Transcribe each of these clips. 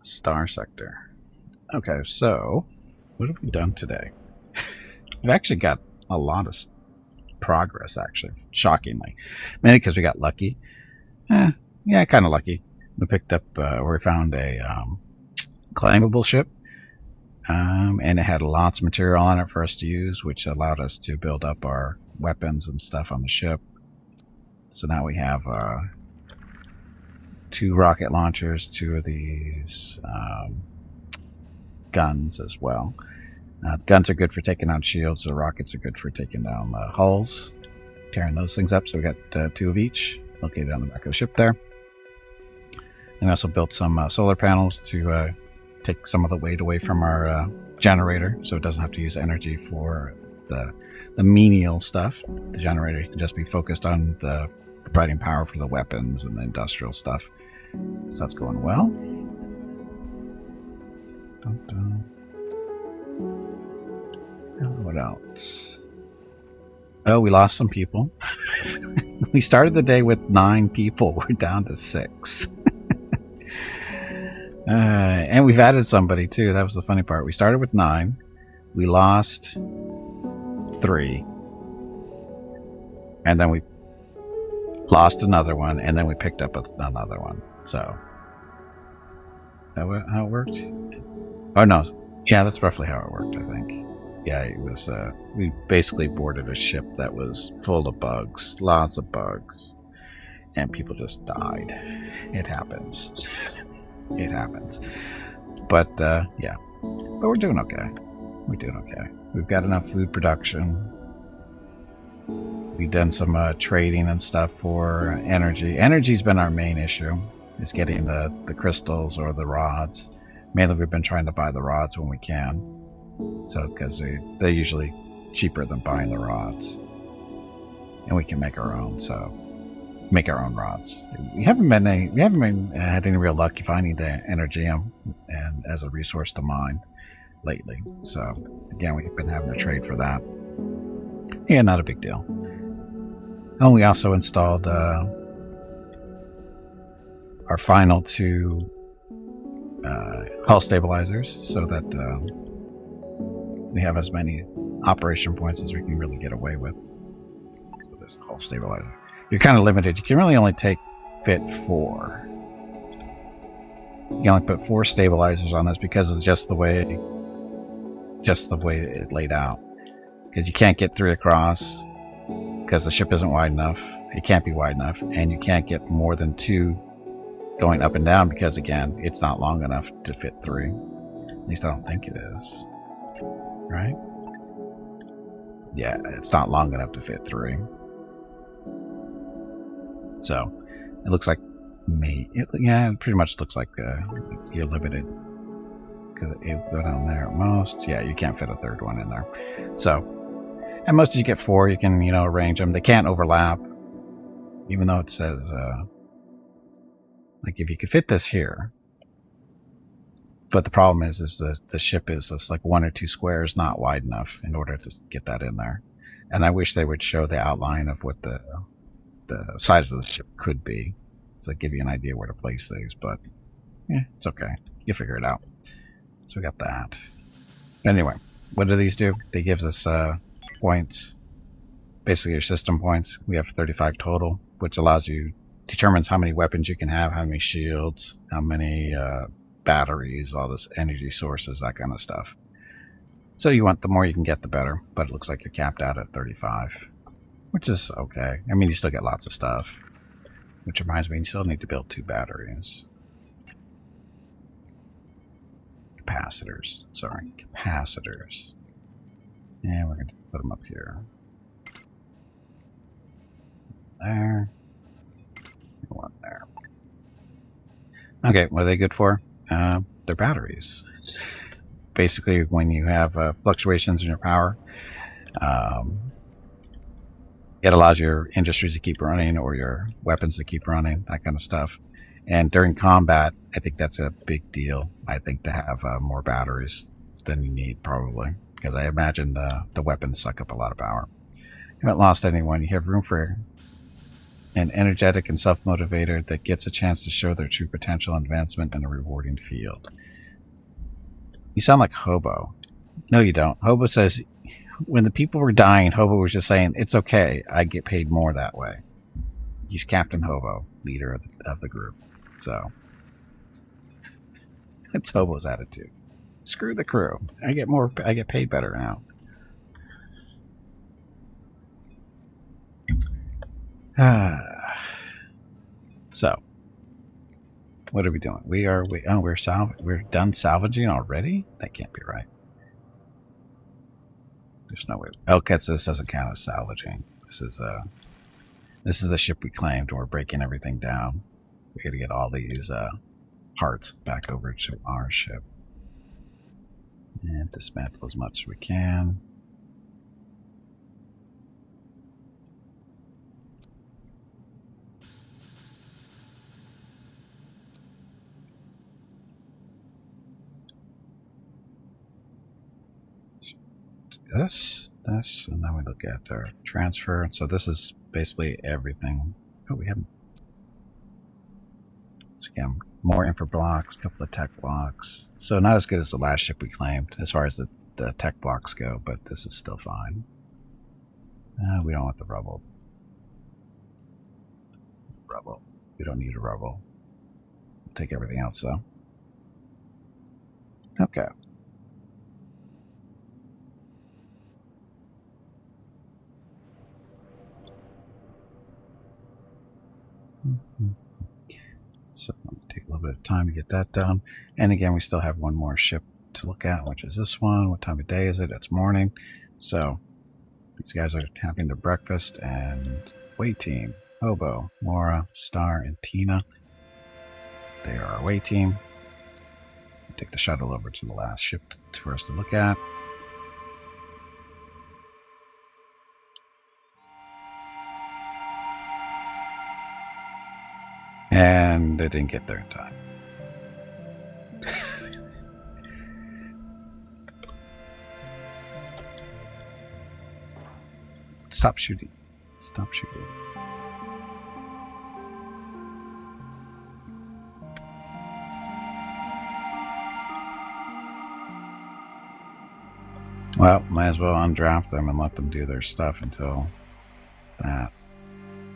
Star Sector. Okay, so what have we done today? We've actually got a lot of progress, actually, shockingly. Mainly because we got lucky. Yeah, kind of lucky. We picked up, or we found a climbable ship, and it had lots of material on it for us to use, which allowed us to build up our weapons and stuff on the ship. So now we have 2 rocket launchers, 2 of these guns as well. Guns are good for taking out shields. The rockets are good for taking down hulls, tearing those things up. So we got 2 of each located on the back of the ship there. And also built some solar panels to take some of the weight away from our generator, so it doesn't have to use energy for the menial stuff. The generator can just be focused on the providing power for the weapons and the industrial stuff. So that's going well. What else? Oh, we lost some people. We started the day with 9 people. We're down to 6. And we've added somebody too. That was the funny part. We started with 9. We lost 3. And then we lost another one. And then we picked up another one. So, that how it worked? Oh, no. Yeah, that's roughly how it worked, I think. Yeah, it was, we basically boarded a ship that was full of bugs. Lots of bugs. And people just died. It happens. It happens. But, yeah. But we're doing okay. We're doing okay. We've got enough food production. We've done some trading and stuff for energy. Energy's been our main issue, is getting the crystals or the rods. Mainly we've been trying to buy the rods when we can. So, because they're usually cheaper than buying the rods. And we can make our own, so make our own rods. We haven't had any real luck finding the Energium and as a resource to mine lately. So again, we've been having to trade for that. Yeah, not a big deal. And we also installed our final 2 hull stabilizers, so that we have as many operation points as we can really get away with. So there's a hull stabilizer. You're kind of limited. You can really only fit 4. You can only put 4 stabilizers on this because of just the way it laid out. Because you can't get 3 across because the ship isn't wide enough. It can't be wide enough, and you can't get more than 2 going up and down because, again, it's not long enough to fit 3. At least I don't think it is. Right? Yeah, it's not long enough to fit 3. So, it looks like it pretty much looks like you're limited. Because it go down there at most. Yeah, you can't fit a 3rd one in there. So, and most of you get 4, you can, arrange them. They can't overlap. Even though it says, like, if you could fit this here. But the problem is the ship is just like 1 or 2 squares not wide enough in order to get that in there. And I wish they would show the outline of what the size of the ship could be, so give you an idea where to place things. But yeah, it's okay. You figure it out. So we got that. Anyway, what do these do? They give us points, basically your system points. We have 35 total, which determines how many weapons you can have, how many shields, how many batteries, all this energy sources, that kind of stuff. So the more you can get, the better. But it looks like you're capped out at 35, which is okay. I mean, you still get lots of stuff. Which reminds me, you still need to build 2 batteries. Capacitors. Sorry, capacitors. And we're going to put them up here. There. One there. Okay, what are they good for? They're batteries. Basically, when you have fluctuations in your power, it allows your industries to keep running or your weapons to keep running, that kind of stuff. And during combat, I think that's a big deal. I think to have more batteries than you need, probably, because I imagine the weapons suck up a lot of power. You haven't lost anyone. You have room for an energetic and self-motivator that gets a chance to show their true potential and advancement in a rewarding field. You sound like Hobo. No, you don't. Hobo says, when the people were dying, Hobo was just saying, it's okay, I get paid more that way. He's Captain Hobo, leader of the group. So, it's Hobo's attitude. Screw the crew. I get paid better now. So, what are we doing? We're done salvaging already? That can't be right. There's no way. Elkets, this doesn't count as salvaging. This is the ship we claimed, and we're breaking everything down. We got to get all these parts back over to our ship and dismantle as much as we can. This, and then we look at our transfer. So this is basically everything. Oh, we haven't. So again, more infra blocks, a couple of tech blocks. So not as good as the last ship we claimed as far as the tech blocks go, but this is still fine. We don't want the rubble. We don't need a rubble. We'll take everything else though. Okay. So take a little bit of time to get that done. And again, we still have one more ship to look at, which is this one. What time of day is it? It's morning. So these guys are having their breakfast, and away team, Hobo, Mora, Star, and Tina. They are our away team. Take the shuttle over to the last ship for us to look at. And they didn't get there in time. Stop shooting. Stop shooting. Well, might as well undraft them and let them do their stuff until that.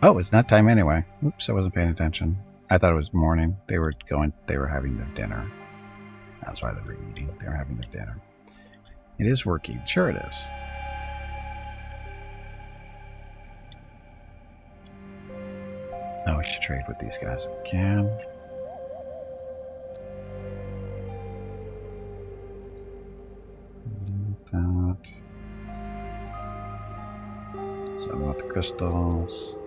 Oh, it's not time anyway. Oops, I wasn't paying attention. I thought it was morning. They were having their dinner. That's why they were eating. They were having their dinner. It is working. Sure it is. Oh, we should trade with these guys if we can. That. So I want the crystals.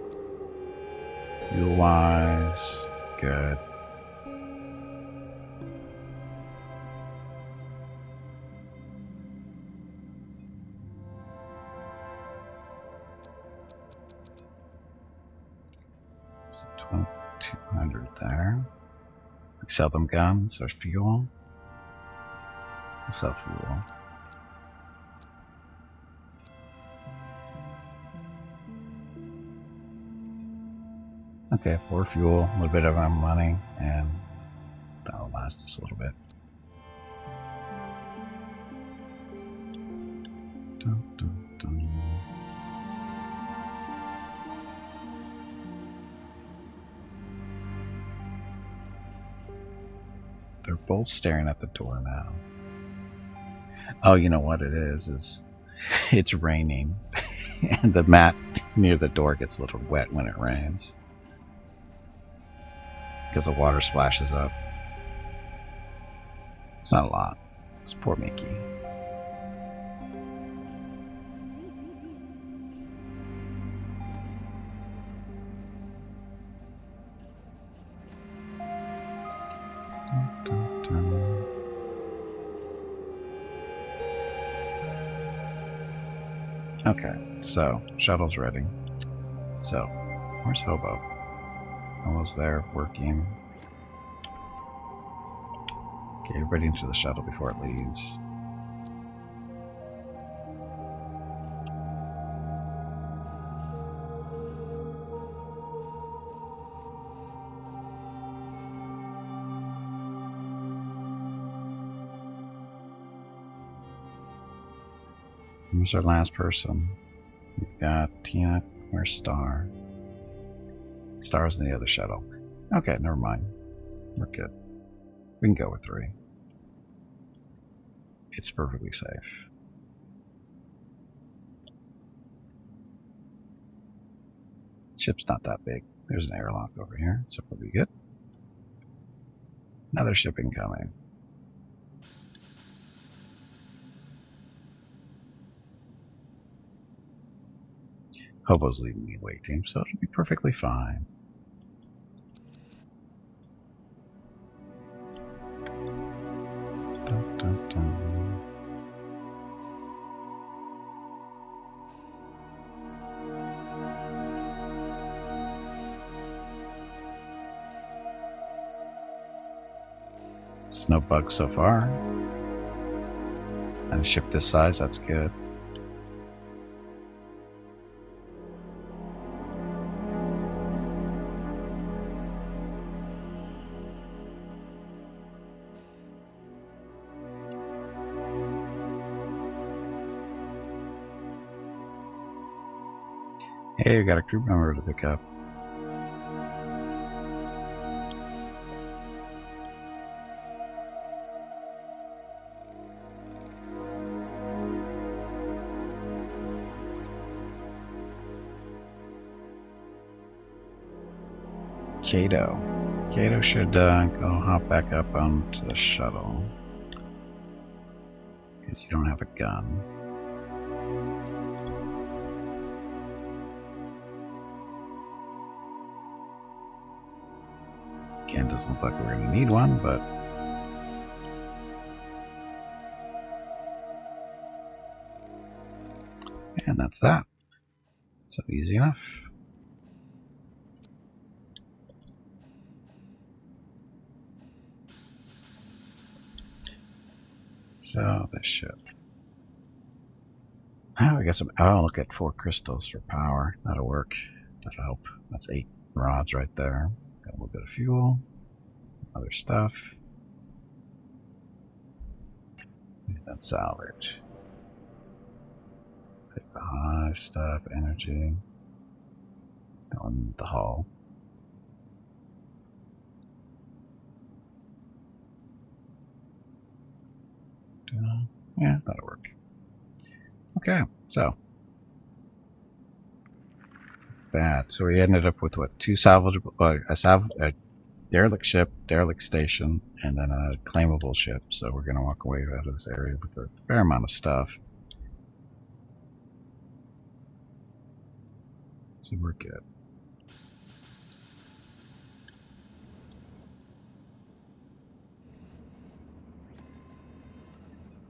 Fuel wise, good. So 2,200 there. We sell them guns or fuel. We'll sell fuel. Okay, for fuel, a little bit of our money, and that'll last us a little bit. Dun, dun, dun. They're both staring at the door now. Oh, you know what it is it's raining, and the mat near the door gets a little wet when it rains. Because the water splashes up. It's not a lot. It's poor Mickey. Dun, dun, dun. Okay, so shuttle's ready. So, where's Hobo? Almost there, working. Okay, everybody into the shuttle before it leaves. Who's our last person? We've got Tina. Where's Star? Star's in the other shuttle. Okay, never mind. We're good. We can go with 3. It's perfectly safe. Ship's not that big. There's an airlock over here, so we'll be good. Another ship incoming. Hobo's leading the away team, so it'll be perfectly fine. Dun, dun, dun. No bugs so far. And a ship this size, that's good. Hey, we got a crew member to pick up. Kato. Kato should go hop back up onto the shuttle. Because you don't have a gun. Again, doesn't look like we're going to need one, but... And that's that. So easy enough. So, this ship. Oh, we got some... Oh, look at 4 crystals for power. That'll work. That'll help. That's 8 rods right there. Got a little bit of fuel. Some other stuff. And then salvage. Take the high stuff, energy. On the hull. Yeah, that'll work. Okay, so. Bad. So we ended up with what? 2 salvageable, a derelict ship, derelict station, and then a claimable ship. So we're going to walk away out of this area with a fair amount of stuff. So we're good.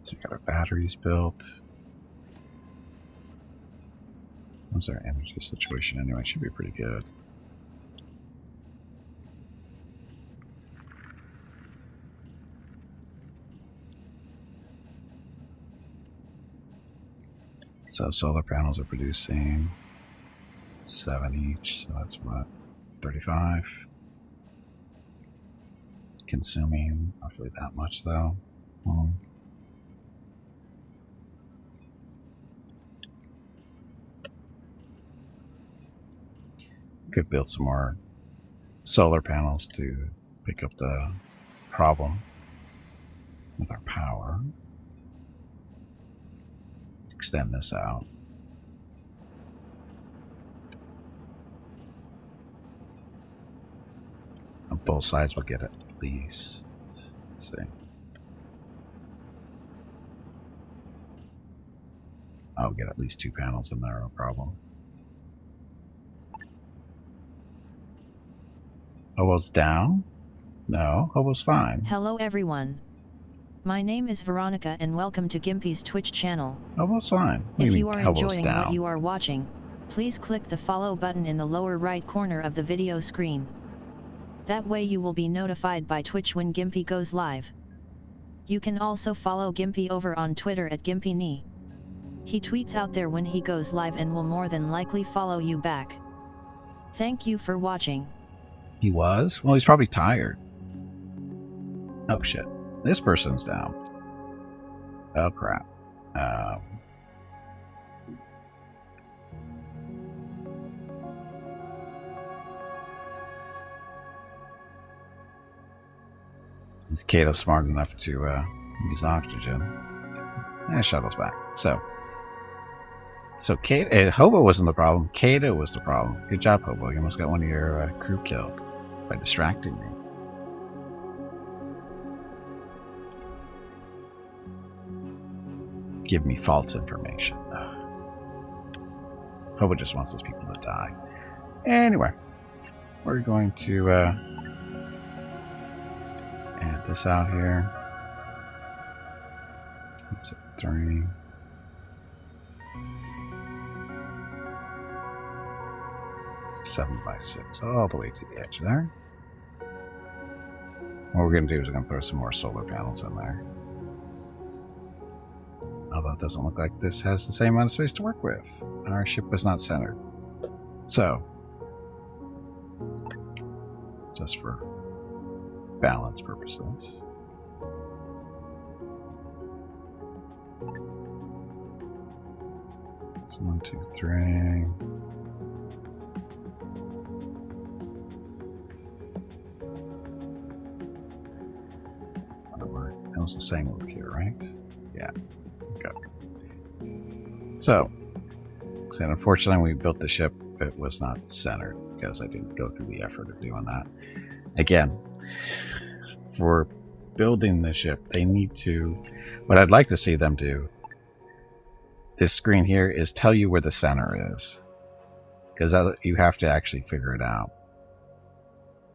So we got our batteries built. What's our energy situation anyway? It should be pretty good. So solar panels are producing 7 each, so that's what? 35. Consuming roughly that much though. Could build some more solar panels to pick up the problem with our power. Extend this out. On both sides we'll get at least, let's see. I'll get at least 2 panels in there, no problem. Hobo's down? No, Hobo's fine. Hello everyone. My name is Veronica and welcome to Gimpy's Twitch channel. Hobo's fine. If you are enjoying what you are watching, please click the follow button in the lower right corner of the video screen. That way you will be notified by Twitch when Gimpy goes live. You can also follow Gimpy over on Twitter at GimpyKnee. He tweets out there when he goes live and will more than likely follow you back. Thank you for watching. He was? Well, he's probably tired. Oh shit. This person's down. Oh crap. Is Kato smart enough to use oxygen? And shuttle's back. So Hobo wasn't the problem. Kato was the problem. Good job, Hobo. You almost got one of your crew killed by distracting me. Give me false information. Hobo just wants those people to die. Anyway, we're going to add this out here. That's 3. It's 7 by 6, all the way to the edge there. What we're going to do is we're going to throw some more solar panels in there. Although it doesn't look like this has the same amount of space to work with. Our ship was not centered. So, just for balance purposes. So 1, 2, 3. That was the same over here, right? Yeah. Okay. So, unfortunately, when we built the ship, it was not centered because I didn't go through the effort of doing that. Again, for building the ship, they need to. What I'd like to see them do, this screen here, is tell you where the center is, because you have to actually figure it out.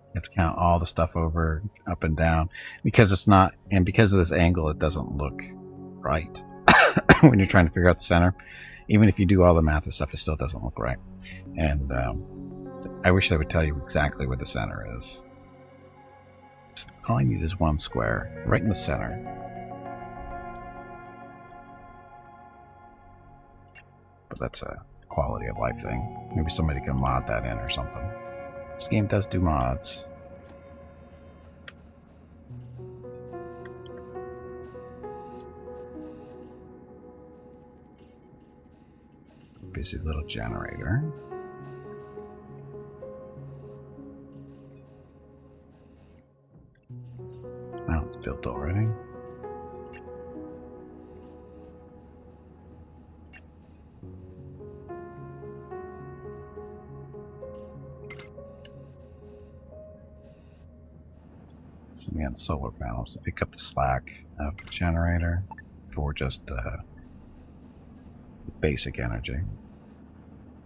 You have to count all the stuff over, up and down, because it's not, and because of this angle, it doesn't look right when you're trying to figure out the center. Even if you do all the math and stuff, it still doesn't look right. And I wish they would tell you exactly where the center is. All I need is one square, right in the center. But that's a quality of life thing. Maybe somebody can mod that in or something. This game does do mods. Busy little generator. Well, it's built already. So we have solar panels to pick up the slack of the generator for just basic energy.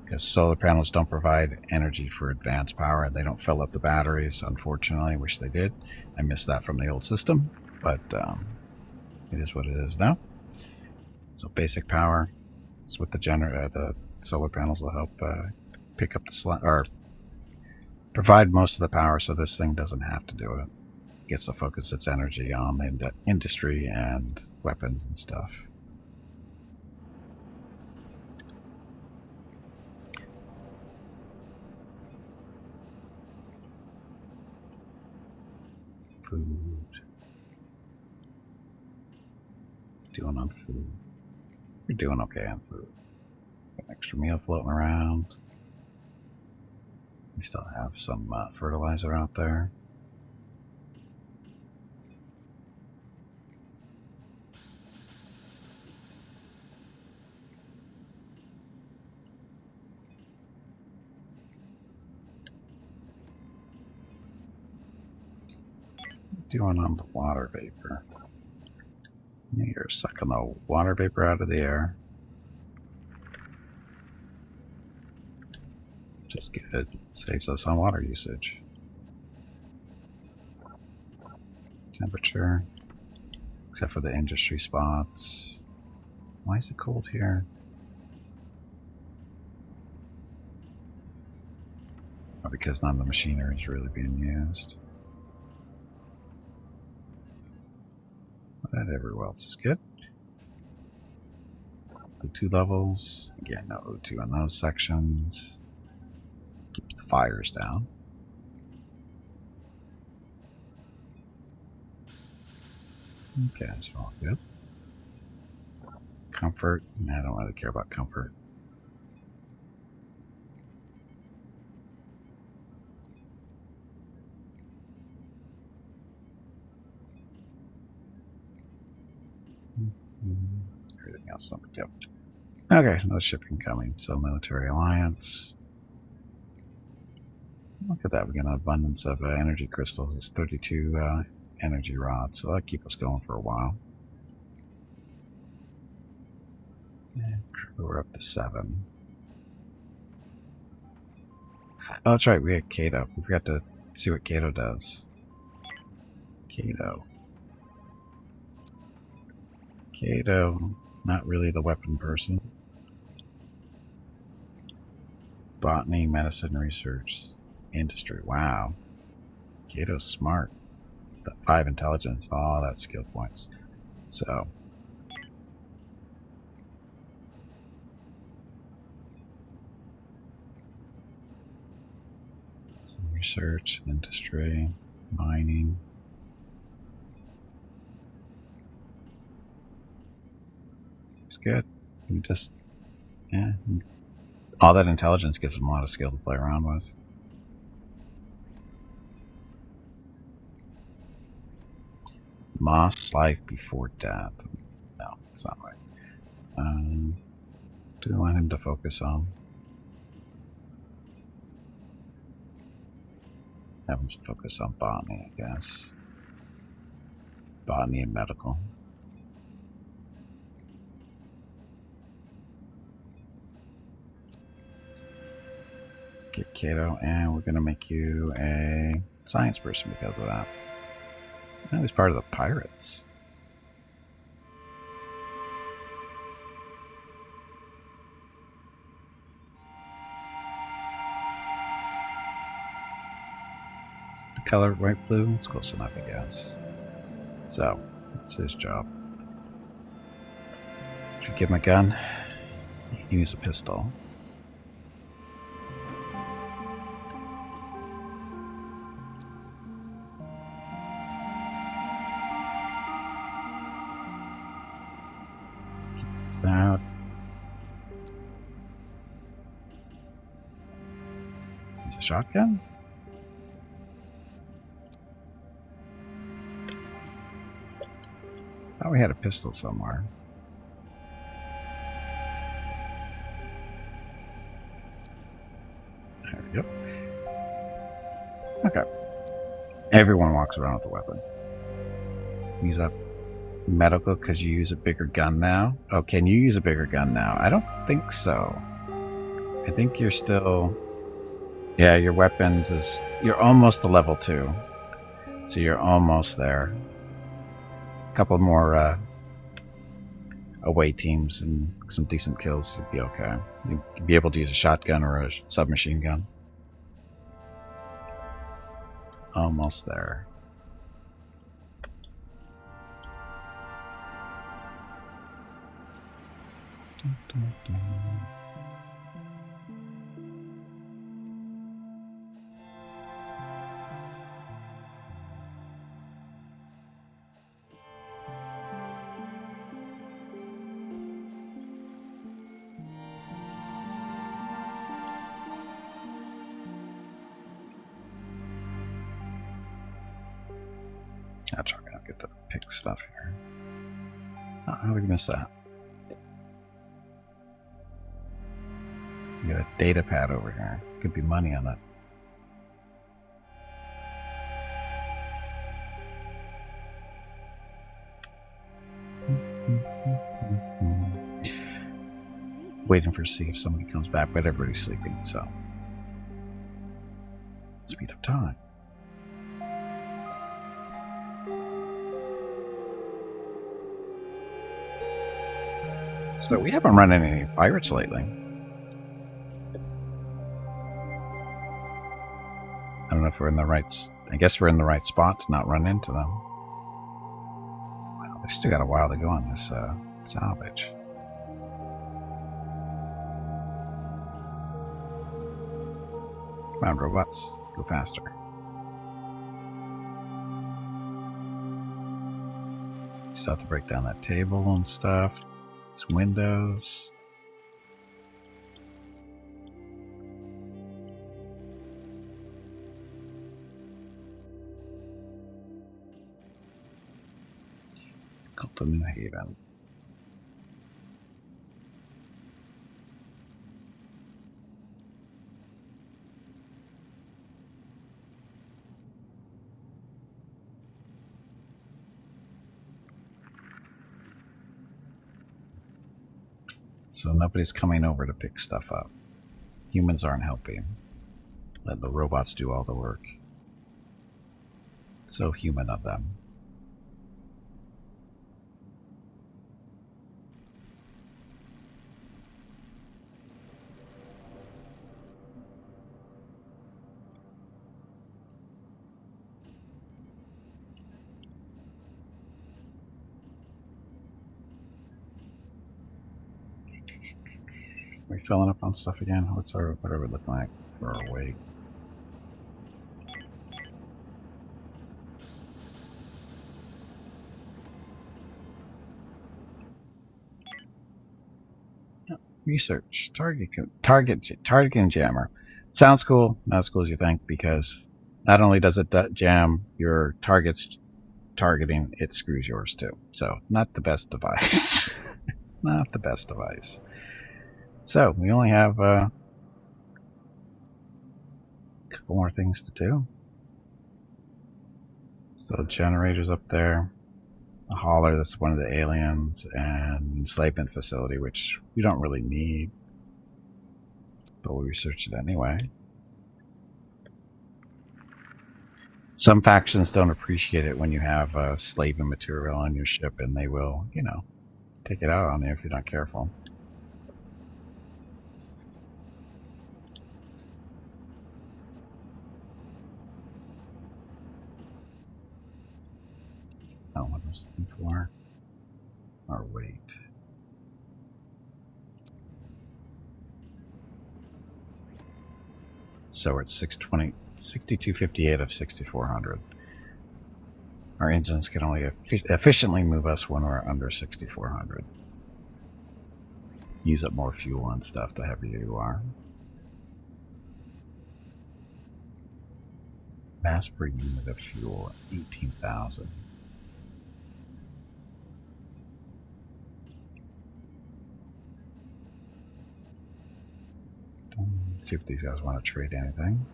Because solar panels don't provide energy for advanced power. They don't fill up the batteries, unfortunately. I wish they did. I missed that from the old system, but it is what it is now. So basic power is with the generator. The solar panels will help pick up the slack, or provide most of the power, so this thing doesn't have to do it. It gets to focus its energy on the industry and weapons and stuff. Food. Doing on food. You're doing okay on food. Got an extra meal floating around. We still have some fertilizer out there. Doing on the water vapor. You're sucking the water vapor out of the air. Just good. Saves us on water usage. Temperature. Except for the industry spots. Why is it cold here? Oh, because none of the machinery is really being used. That everywhere else is good. O2 levels. Again, no O2 in those sections. Keeps the fires down. Okay, that's all good. Comfort. I don't really care about comfort. Everything else, no big deal. Okay, no shipping coming. So military alliance. Look at that, we got an abundance of energy crystals. It's 32 energy rods, so that'll keep us going for a while. And we're up to 7. Oh, that's right, we had Kato. We forgot to see what Kato does. Kato, not really the weapon person. Botany, medicine, research, industry. Wow. Kato's smart. 5 intelligence. Oh, that's skill points. So. Research, industry, mining. It's good. You just, yeah. All that intelligence gives them a lot of skill to play around with. Moss, life before death. No, it's not right. Do we want him to focus on? Have him focus on botany, I guess. Botany and medical. Get Kato, and we're going to make you a science person because of that. Now he's part of the pirates. The color white blue, it's close enough, I guess. So, that's his job. Should we give him a gun? He can use a pistol. Use that. Use a shotgun? Thought we had a pistol somewhere. There we go. Okay. Everyone walks around with a weapon. Use up medical because you use a bigger gun now. Oh, can you use a bigger gun now? I don't think so. I think you're still... Yeah, your weapons is... You're almost to level 2. So you're almost there. A couple more away teams and some decent kills, you'd be okay. You'd be able to use a shotgun or a submachine gun. Almost there. Dun, dun, dun. That's okay, I'll get to pick stuff here. Oh, how did we miss that? We got a data pad over here. Could be money on it. Waiting for to see if somebody comes back, but everybody's sleeping, so speed up time. So we haven't run into any pirates lately. I don't know if we're in the right... I guess we're in the right spot to not run into them. Well, we still got a while to go on this salvage. Come on, robots. Go faster. Still have to break down that table and stuff. These windows. Cult of New Haven. So nobody's coming over to pick stuff up. Humans aren't helping. Let the robots do all the work. So human of them. Are we filling up on stuff again? What are we looking like for our weight? Research target jammer. Sounds cool, not as cool as you think, because not only does it jam your target's targeting, it screws yours too. So not the best device. Not the best device. So we only have a couple more things to do. So generators up there. A hauler, that's one of the aliens, and enslavement facility, which we don't really need, but we'll research it anyway. Some factions don't appreciate it when you have slaving material on your ship, and they will, you know, take it out on you if you're not careful. Oh, what was I looking for? Our weight. So we're at 620, 6258 of 6400. Our engines can only efficiently move us when we're under 6400. Use up more fuel and stuff the heavier you are. Mass per unit of fuel, 18,000. Let's see if these guys want to trade anything.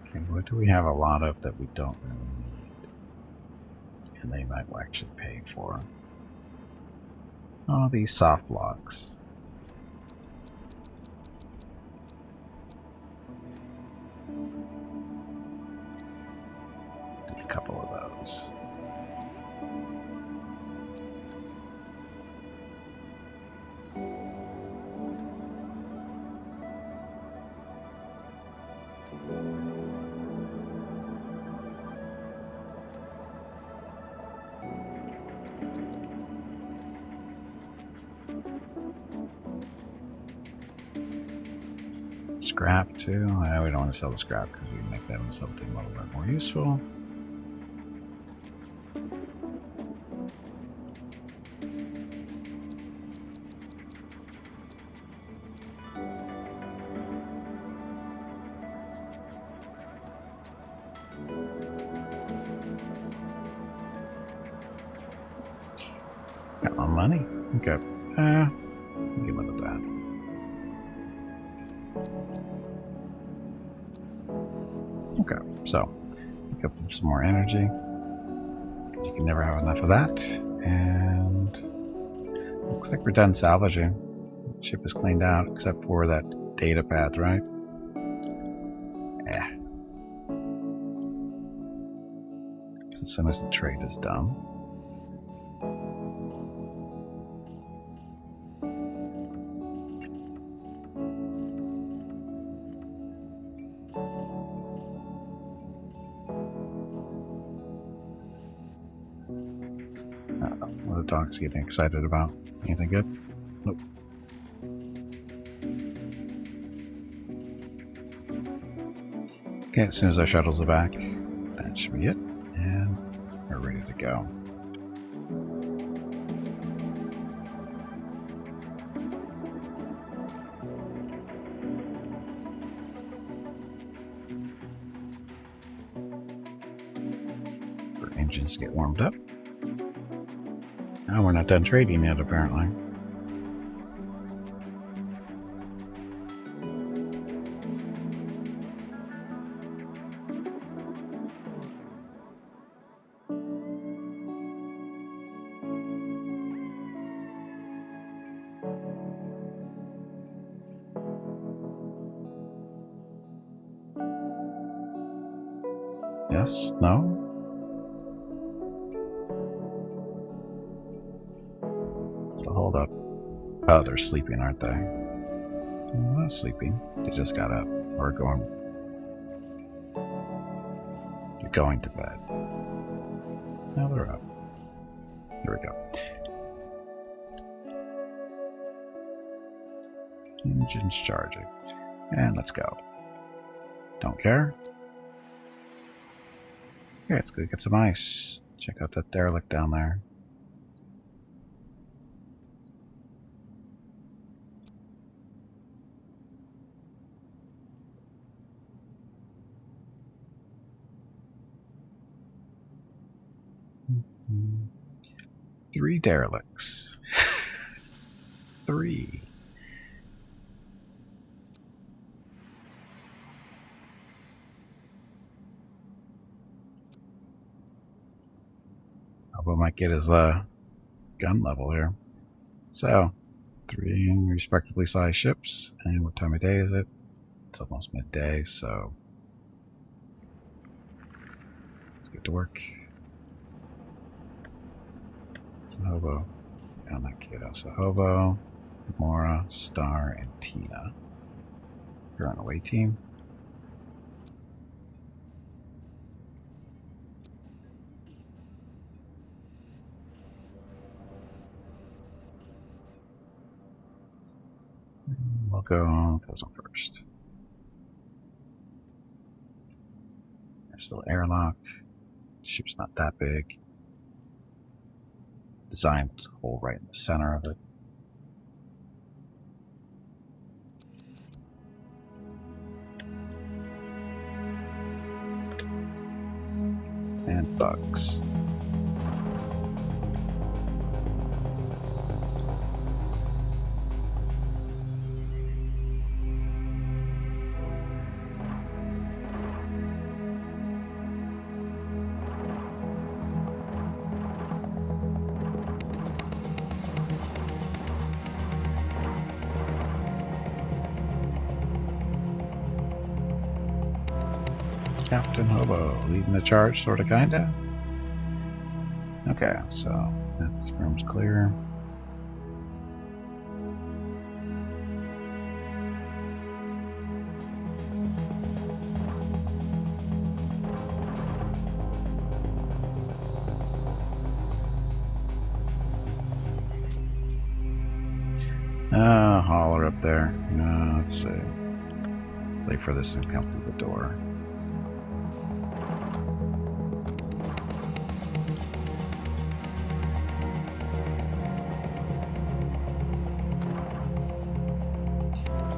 Okay, what do we have a lot of that we don't really need? And they might actually pay for. Oh, these soft blocks. A couple of those. Scrap too. We don't want to sell the scrap because we can make that into something a little bit more useful. Got my money. Okay. Get rid of that. Okay, so pick up some more energy. You can never have enough of that. And looks like we're done salvaging. The ship is cleaned out except for that data pad, right? Yeah. As soon as the trade is done. What are the dogs getting excited about? Anything good? Nope. Okay, as soon as our shuttles are back, that should be it. And we're ready to go. Our engines get warmed up. Oh, we're not done trading yet, apparently. Yes? No? What's the hold up? Oh, they're sleeping, aren't they? They're not sleeping. They just got up. Or going. They're going to bed. Now they're up. Here we go. Engines charging. And let's go. Don't care. Yeah, let's go get some ice. Check out that derelict down there. Three derelicts. 3. We might get his gun level here. So, 3 respectively sized ships. And what time of day is it? It's almost midday, so let's get to work. Hobo. Down that kiddo. So Hobo, Mora, Star, and Tina. You're on away team. We'll go those one first. There's still airlock. Ship's not that big. Designed hole right in the center of it. And bugs. Captain Hobo leading the charge, sorta kinda. Okay, so that's room's clear. Hauler up there. Let's see. Let's wait for this to come through the door.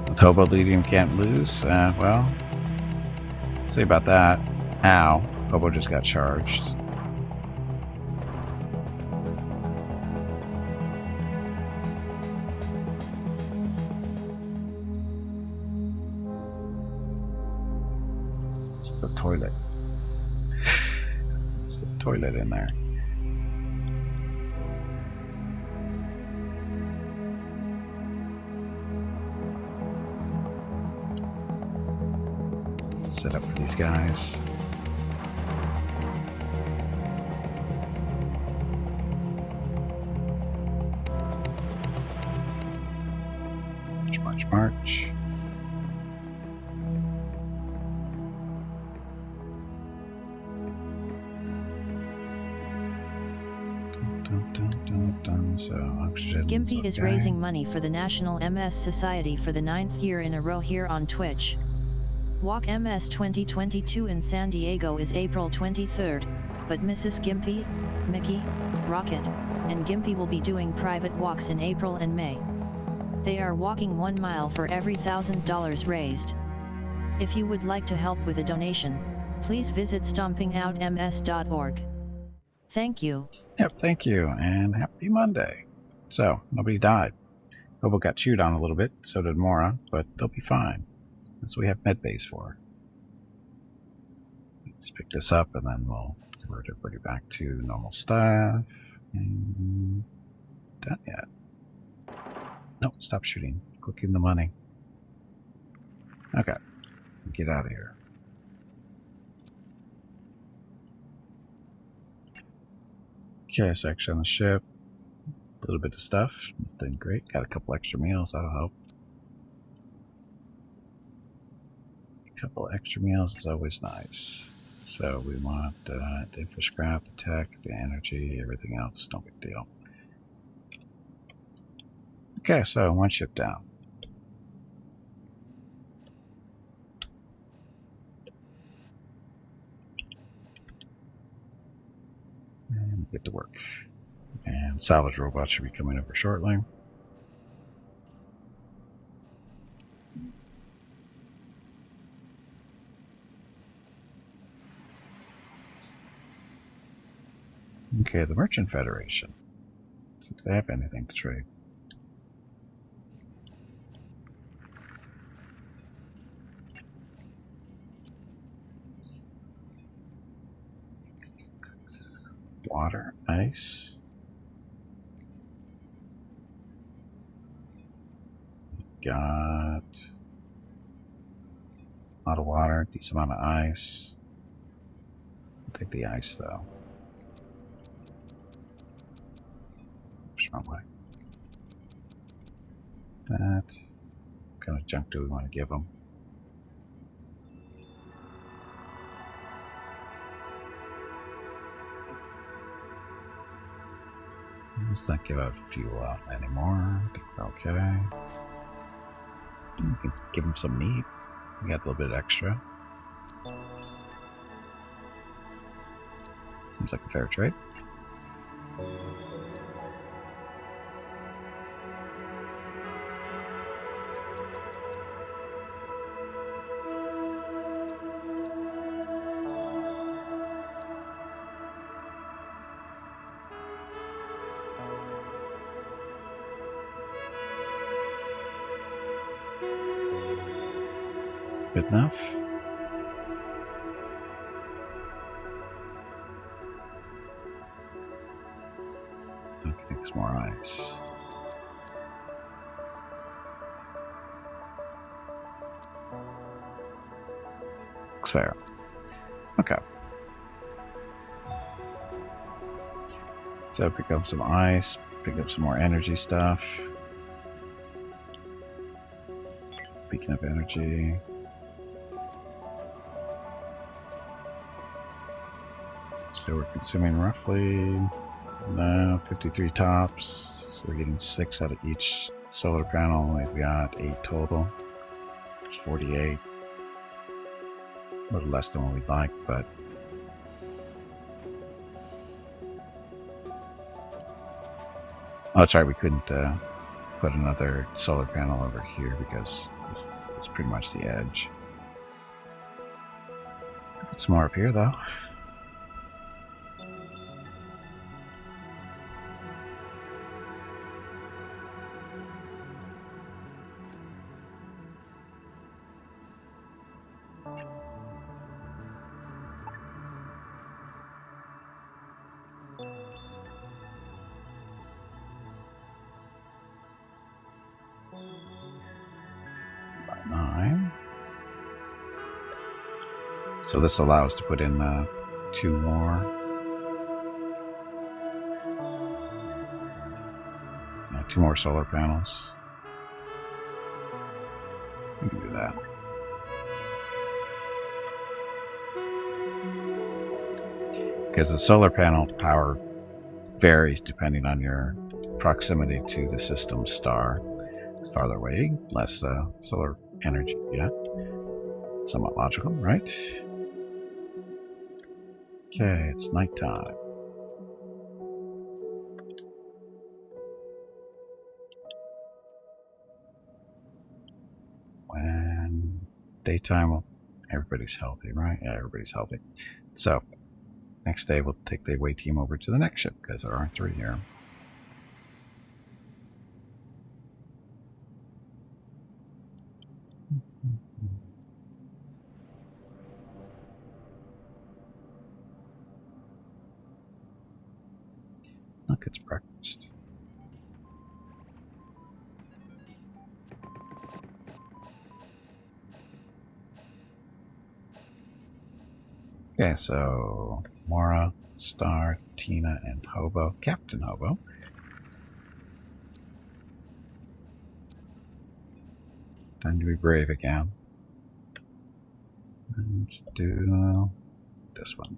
With Hobo leading, can't lose. Well, let's see about that. Ow. Hobo just got charged. It's the toilet. It's the toilet in there. Set up for these guys. March, march, march. So, oxygen. Gimpy is raising money for the National MS Society for the 9th year in a row here on Twitch. Walk MS 2022 in San Diego is April 23rd, but Mrs. Gimpy, Mickey, Rocket, and Gimpy will be doing private walks in April and May. They are walking 1 mile for every $1,000 raised. If you would like to help with a donation, please visit stompingoutms.org. Thank you. Yep, thank you, and happy Monday. So, nobody died. Hobo got chewed on a little bit, so did Mora, but they'll be fine. That's what we have medbays for. Just pick this up, and then we'll convert everybody back to normal staff. And done yet? Nope, stop shooting. Clicking the money. Okay, get out of here. Okay, so actually on the ship, a little bit of stuff. Nothing great. Got a couple extra meals. That'll help. A couple extra meals is always nice. So we want the infra scrap, the tech, the energy, everything else. No big deal. Okay, so one ship down. And get to work. And salvage robots should be coming over shortly. Okay, the Merchant Federation. See if they have anything to trade. Water, ice. Got a lot of water, decent amount of ice. I'll take the ice though. Wrong way. That. What kind of junk do we want to give them? Let's not give out fuel out anymore. I think we're okay. We can give them some meat. We got a little bit extra. Seems like a fair trade. Good enough. Okay, some more ice. Looks fair. Okay. So pick up some ice, pick up some more energy stuff. Speaking of energy. So we're consuming roughly 53 tops. So we're getting 6 out of each solar panel. We've got 8 total. It's 48. A little less than what we'd like, but oh, that's right. We couldn't put another solar panel over here because this is pretty much the edge. Put some more up here, though. So this allows to put in 2 more. 2 more solar panels. We can do that. Because the solar panel power varies depending on your proximity to the system star. It's farther away, less solar energy yet. Somewhat logical, right? Okay, it's nighttime. When daytime, everybody's healthy, right? Yeah, everybody's healthy. So, next day we'll take the away team over to the next ship because there aren't 3 here. Look, it's breakfast. Okay, so Mora, Star, Tina, and Hobo. Captain Hobo. Time to be brave again. Let's do this one.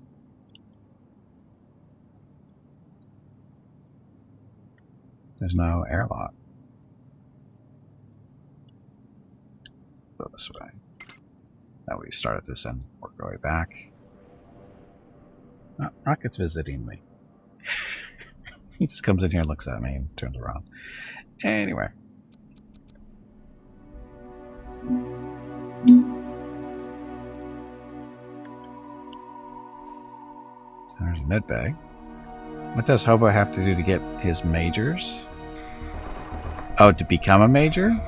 There's no airlock. Go this way. Now we started this and work our way back. Oh, Rocket's visiting me. He just comes in here, looks at me, and turns around. Anyway. So there's a mid-bay. What does Hobo have to do to get his majors? Oh, to become a major?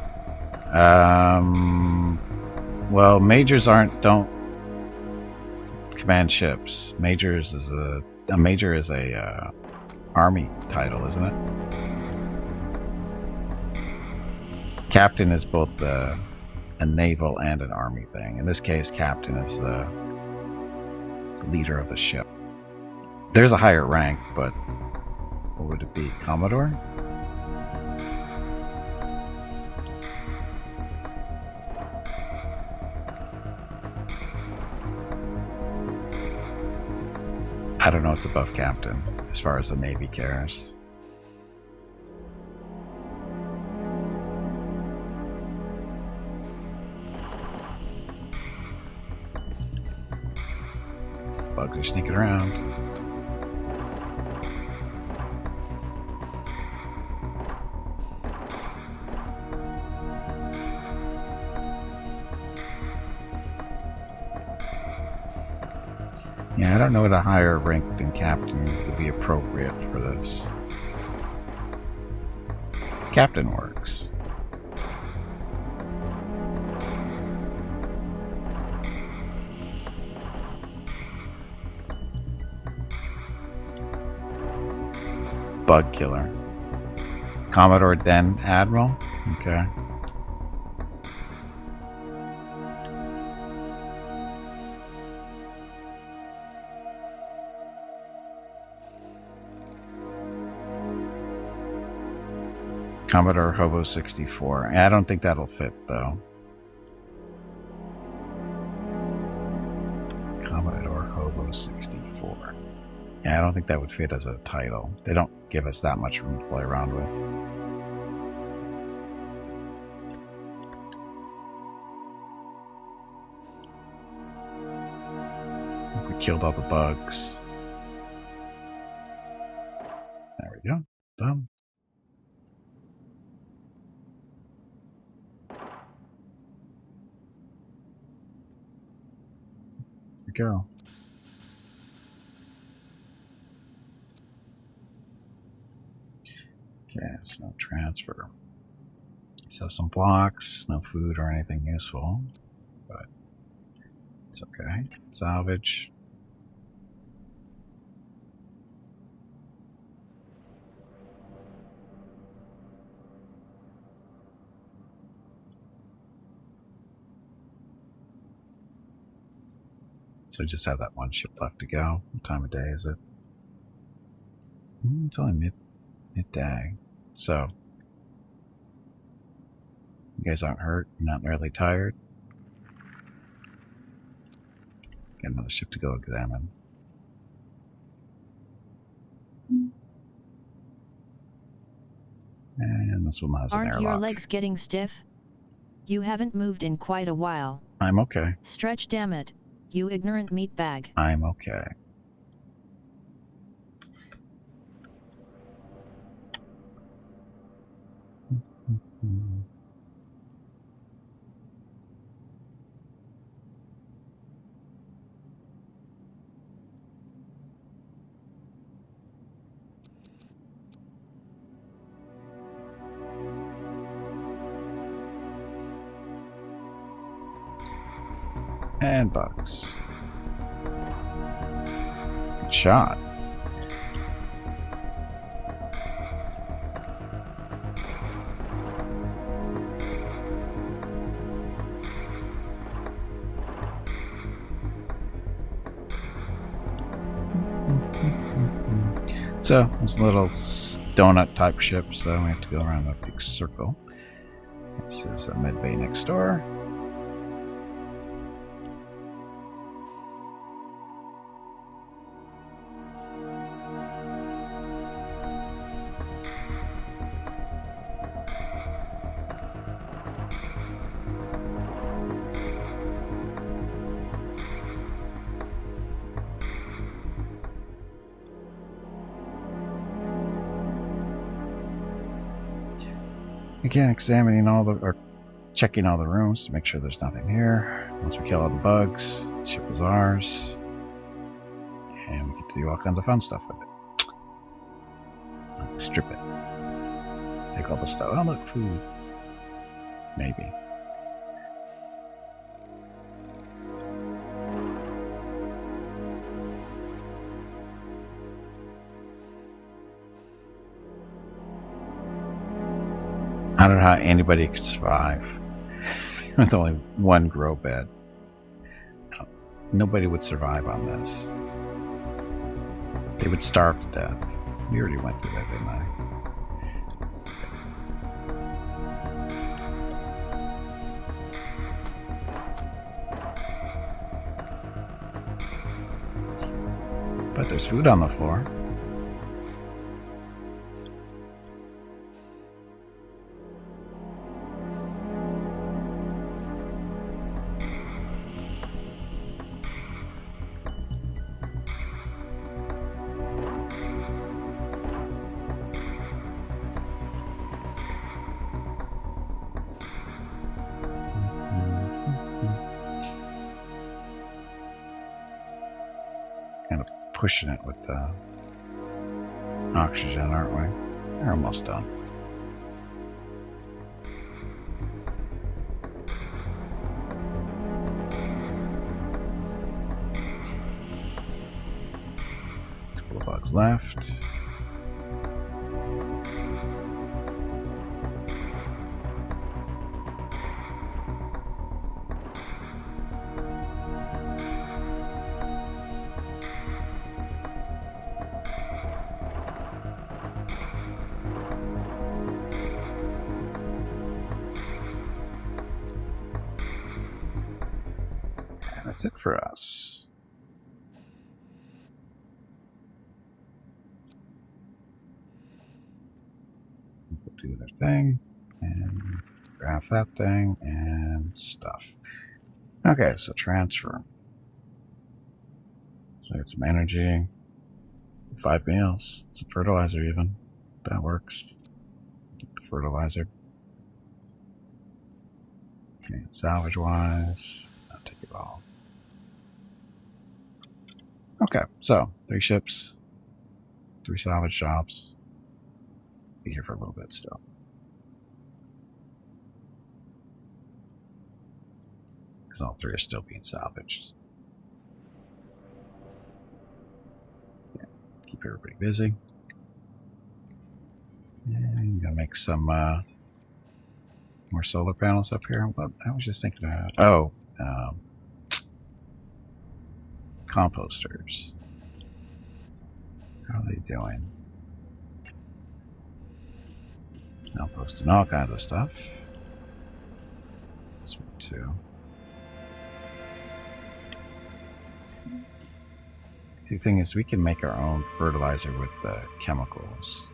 Well, majors don't command ships. Majors is a major is a army title, isn't it? Captain is both a naval and an army thing. In this case, captain is the leader of the ship. There's a higher rank, but what would it be? Commodore? I don't know what's above captain, as far as the Navy cares. Bugs are sneaking around. Yeah, I don't know what a higher rank than captain would be appropriate for this. Captain works. Bug killer. Commodore, then Admiral? Okay. Commodore Hobo 64. I don't think that'll fit, though. Commodore Hobo 64. Yeah, I don't think that would fit as a title. They don't give us that much room to play around with. I think we killed all the bugs. There we go. Done. Go. Okay, it's no transfer. So some blocks, no food or anything useful, but it's okay. Salvage. So we just have that one ship left to go. What time of day is it? It's only midday. So, you guys aren't hurt? You're not really tired? Get another ship to go examine. And this one has an airlock. Aren't your legs getting stiff? You haven't moved in quite a while. I'm okay. Stretch, damn it. You ignorant meatbag. I'm okay. And bugs. Good shot. So it's a little donut type ship, so we have to go around a big circle. This is a med bay next door. Again, examining all the, or checking all the rooms to make sure there's nothing here. Once we kill all the bugs, the ship is ours. And we get to do all kinds of fun stuff with it. Strip it. Take all the stuff. Oh, look, food. Maybe. I don't know how anybody could survive with only one grow bed. Nobody would survive on this. They would starve to death. We already went through that, didn't I? But there's food on the floor. Pushing it with the oxygen, aren't we? We're almost done. Couple of bugs left. That's it for us. We'll do their thing and grab that thing and stuff. Okay, so transfer. So get some energy, 5 meals, some fertilizer even. That works. Get the fertilizer. Okay, salvage wise, I'll take it all. Okay, so 3 ships, 3 salvage jobs. Be here for a little bit still. Because all 3 are still being salvaged. Yeah, keep everybody busy. And gonna make some more solar panels up here. What I was just thinking about. Composters. How are they doing? Now posting all kinds of stuff. This one too. The thing is, we can make our own fertilizer with the chemicals.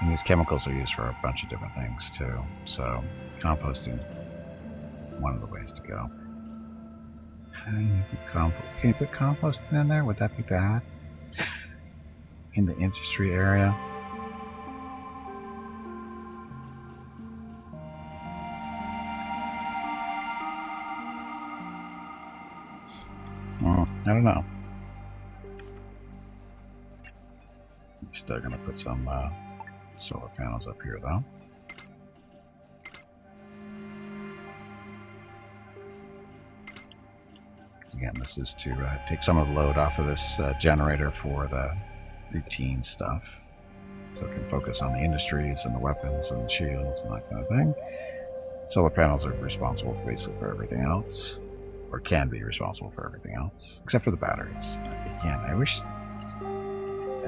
And these chemicals are used for a bunch of different things too. So composting is one of the ways to go. Can you put composting in there? Would that be bad? In the industry area? I don't know. Still gonna put some solar panels up here though. Again, this is to take some of the load off of this generator for the routine stuff. So it can focus on the industries and the weapons and the shields and that kind of thing. Solar panels are responsible basically for everything else. or can be responsible for everything else, except for the batteries. Again, I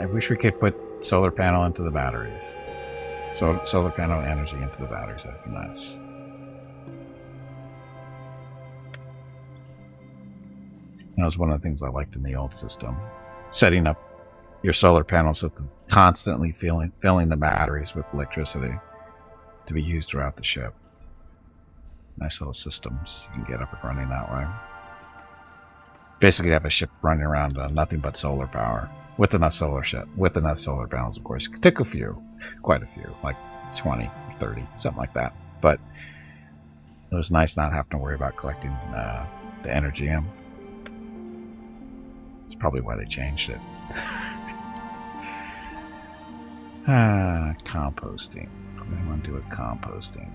wish we could put solar panel into the batteries. So solar panel energy into the batteries. That'd be nice. That was one of the things I liked in the old system. Setting up your solar panels so that constantly filling the batteries with electricity to be used throughout the ship. Nice little systems. You can get up and running that way. Basically, have a ship running around on nothing but solar power with enough solar panels, of course. It took quite a few, like 20, 30, something like that. But it was nice not having to worry about collecting the energy in. It's probably why they changed it. Composting. What do I want to do with composting?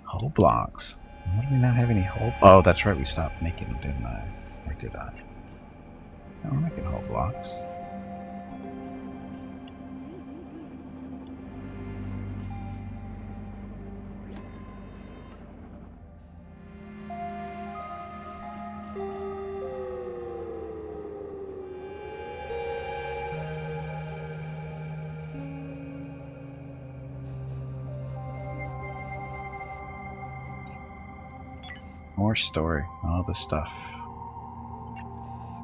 Hull blocks. Why do we not have any hull? Oh, that's right. We stopped making them, didn't I? Or did I? No, we're making hull blocks. More story, all the stuff.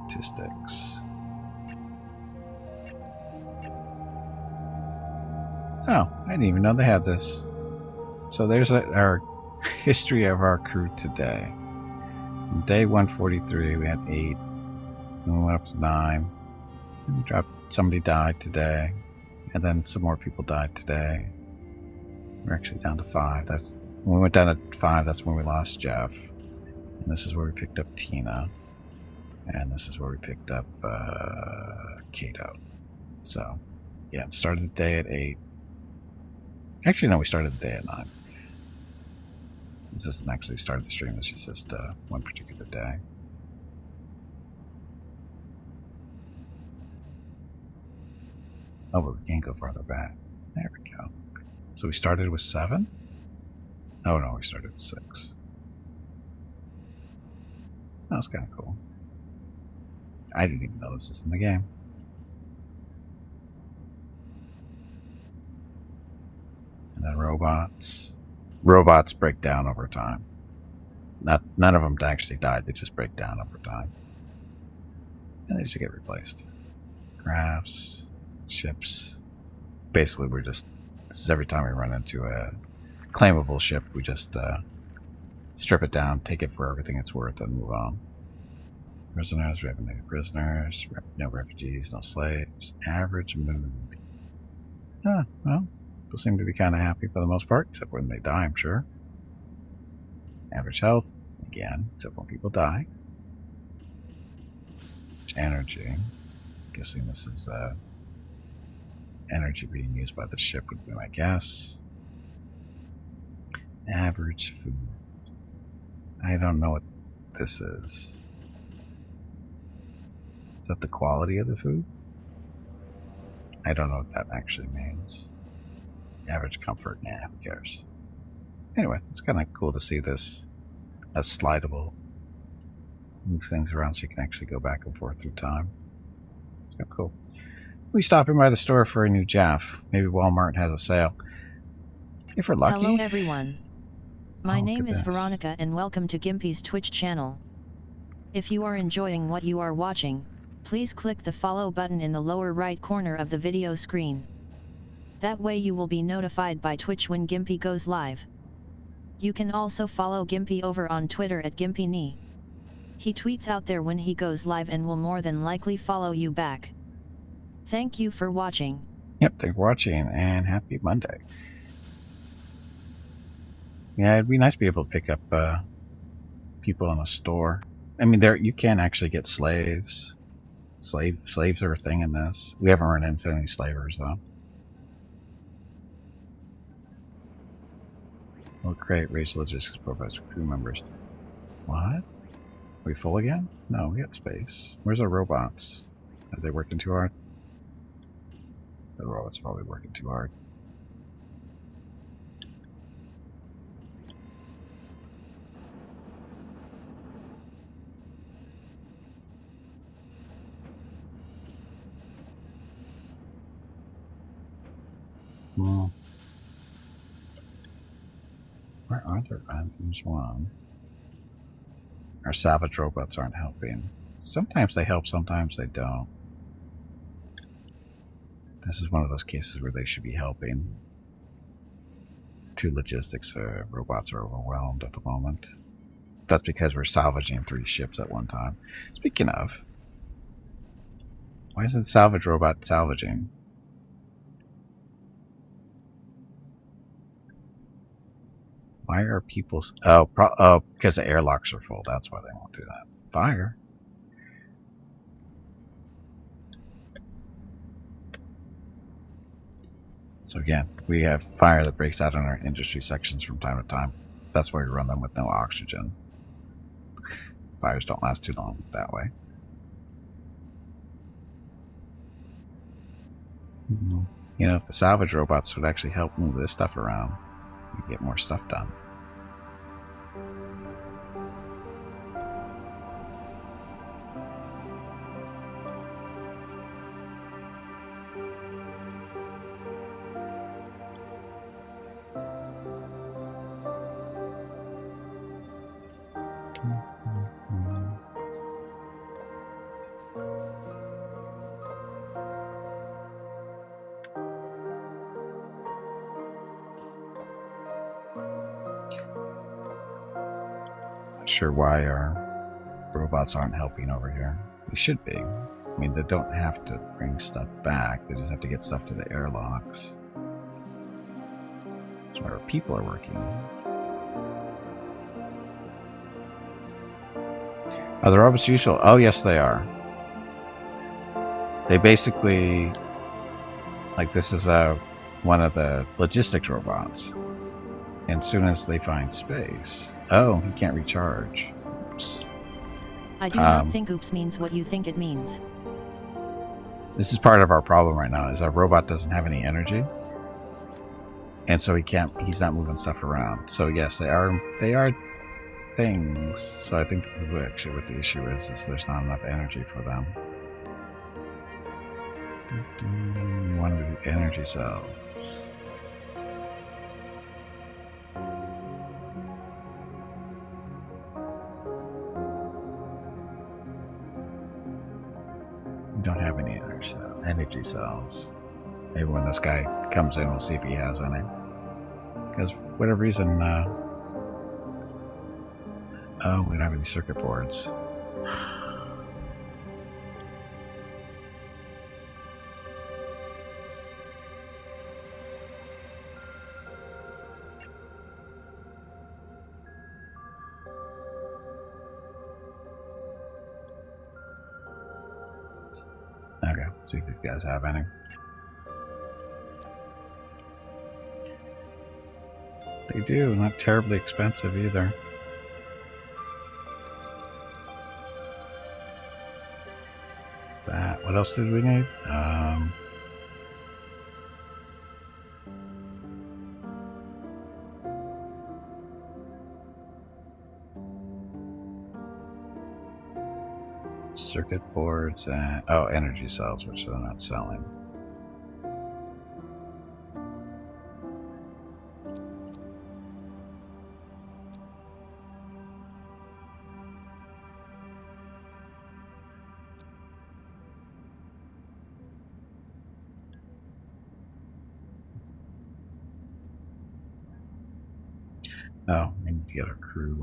Statistics. Oh, I didn't even know they had this. So there's our history of our crew today. On day 143, we had 8. Then we went up to 9. Then we dropped. Somebody died today, and then some more people died today. We're actually down to 5. When we went down to 5. That's when we lost Jeff. And this is where we picked up Tina. And this is where we picked up Kato. So, yeah, started the day at 8. Actually, no, we started the day at 9. This doesn't actually start the stream. This is just one particular day. Oh, but we can't go farther back. There we go. So we started with 7? Oh, no, we started with 6. That was kind of cool. I didn't even know this was in the game. And then robots. Robots break down over time. None of them actually died. They just break down over time. And they just get replaced. Crafts, ships. Basically, this is every time we run into a claimable ship, we just strip it down, take it for everything it's worth, and move on. Prisoners, we have no prisoners, no refugees, no slaves. Average mood. Well, people seem to be kind of happy for the most part, except when they die, I'm sure. Average health, again, except when people die. Energy. Guessing this is energy being used by the ship would be my guess. Average food. I don't know what this is. Is that the quality of the food? I don't know what that actually means. Average comfort, nah, who cares? Anyway, it's kind of cool to see this as slidable. Moves things around so you can actually go back and forth through time. It's kind of cool. We stop in by the store for a new Jaff. Maybe Walmart has a sale. If we're lucky. Hello everyone. My name is Veronica and welcome to Gimpy's Twitch channel. If you are enjoying what you are watching, please click the follow button in the lower right corner of the video screen. That way you will be notified by Twitch when Gimpy goes live. You can also follow Gimpy over on Twitter at GimpyKnee. He tweets out there when he goes live and will more than likely follow you back. Thank you for watching. Yep, thanks for watching and happy Monday. Yeah, it'd be nice to be able to pick up people in a store. I mean, you can actually get slaves. Slaves are a thing in this. We haven't run into any slavers though. We'll create race logistics profiles for crew members. What? Are we full again? No, we got space. Where's our robots? Are they working too hard? The robot's probably working too hard. Hmm. Where are there? There's one. Our salvage robots aren't helping. Sometimes they help, sometimes they don't. This is one of those cases where they should be helping. 2 logistics robots are overwhelmed at the moment. That's because we're salvaging 3 ships at one time. Speaking of, why isn't salvage robot salvaging? Why are people... Oh, because the airlocks are full. That's why they won't do that. Fire. So again, we have fire that breaks out in our industry sections from time to time. That's why we run them with no oxygen. Fires don't last too long that way. You know, if the salvage robots would actually help move this stuff around, we'd get more stuff done. Not sure why our robots aren't helping over here. They should be. I mean, they don't have to bring stuff back. They just have to get stuff to the airlocks. That's where our people are working. Are the robots useful? Oh, yes, they are. They basically... Like, this is one of the logistics robots. And as soon as they find space... Oh, he can't recharge. Oops. I do not think oops means what you think it means. This is part of our problem right now, is our robot doesn't have any energy. And so he's not moving stuff around. So yes, they are things. So I think actually what the issue is there's not enough energy for them. We want to do energy cells. We don't have any energy cells. Maybe when this guy comes in, we'll see if he has any. Because for whatever reason, oh, we don't have any circuit boards. Okay, see if these guys have any. They do, not terribly expensive either. That, what else did we need? Circuit boards and, oh, energy cells, which they're not selling. Oh, we need to get our crew,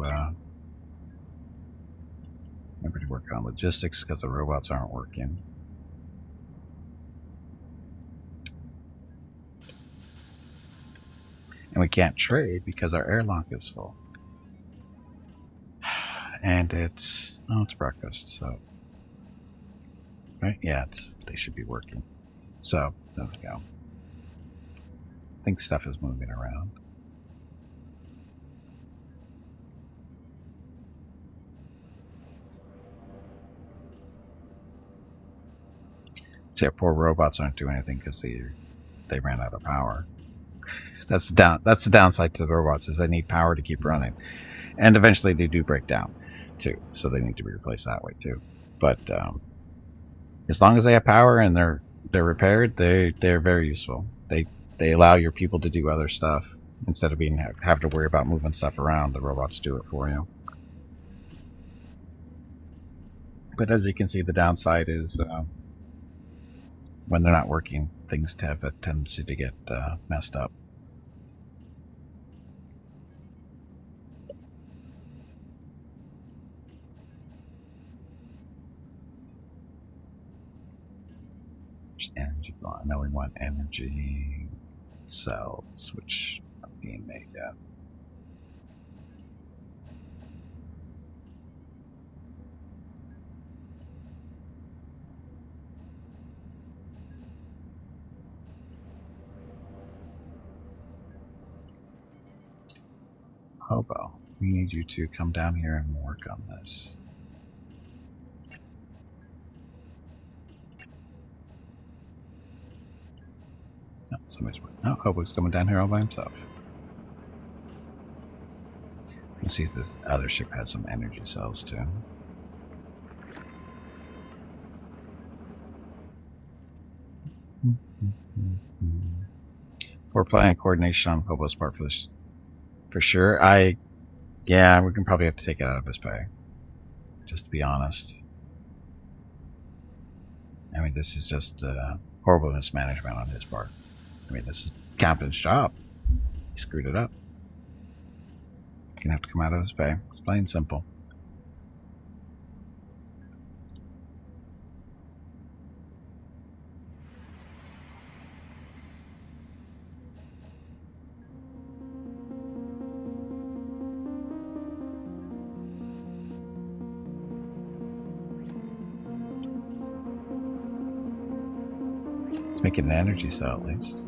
remember to work on logistics because the robots aren't working. And we can't trade because our airlock is full. And it's breakfast, so. Right? Yeah, they should be working. So, there we go. I think stuff is moving around. See, our poor robots aren't doing anything because they ran out of power. That's the downside to the robots, is they need power to keep running, and eventually they do break down too, so they need to be replaced that way too. But as long as they have power and they're repaired, they're very useful. They allow your people to do other stuff instead of have to worry about moving stuff around. The robots do it for you. But as you can see, the downside is when they're not working, things have a tendency to get messed up. Energy. I know we want energy cells, which are being made yet. Hobo, we need you to come down here and work on this. No, Hobo's coming down here all by himself. You can see this other ship has some energy cells too. We're playing coordination on Hobo's part for this, for sure. Yeah, we can probably have to take it out of his pay, just to be honest. I mean, this is just horrible mismanagement on his part. I mean, this is Captain's job. He screwed it up. Gonna have to come out of his pay. It's plain simple. Let's make it an energy cell at least.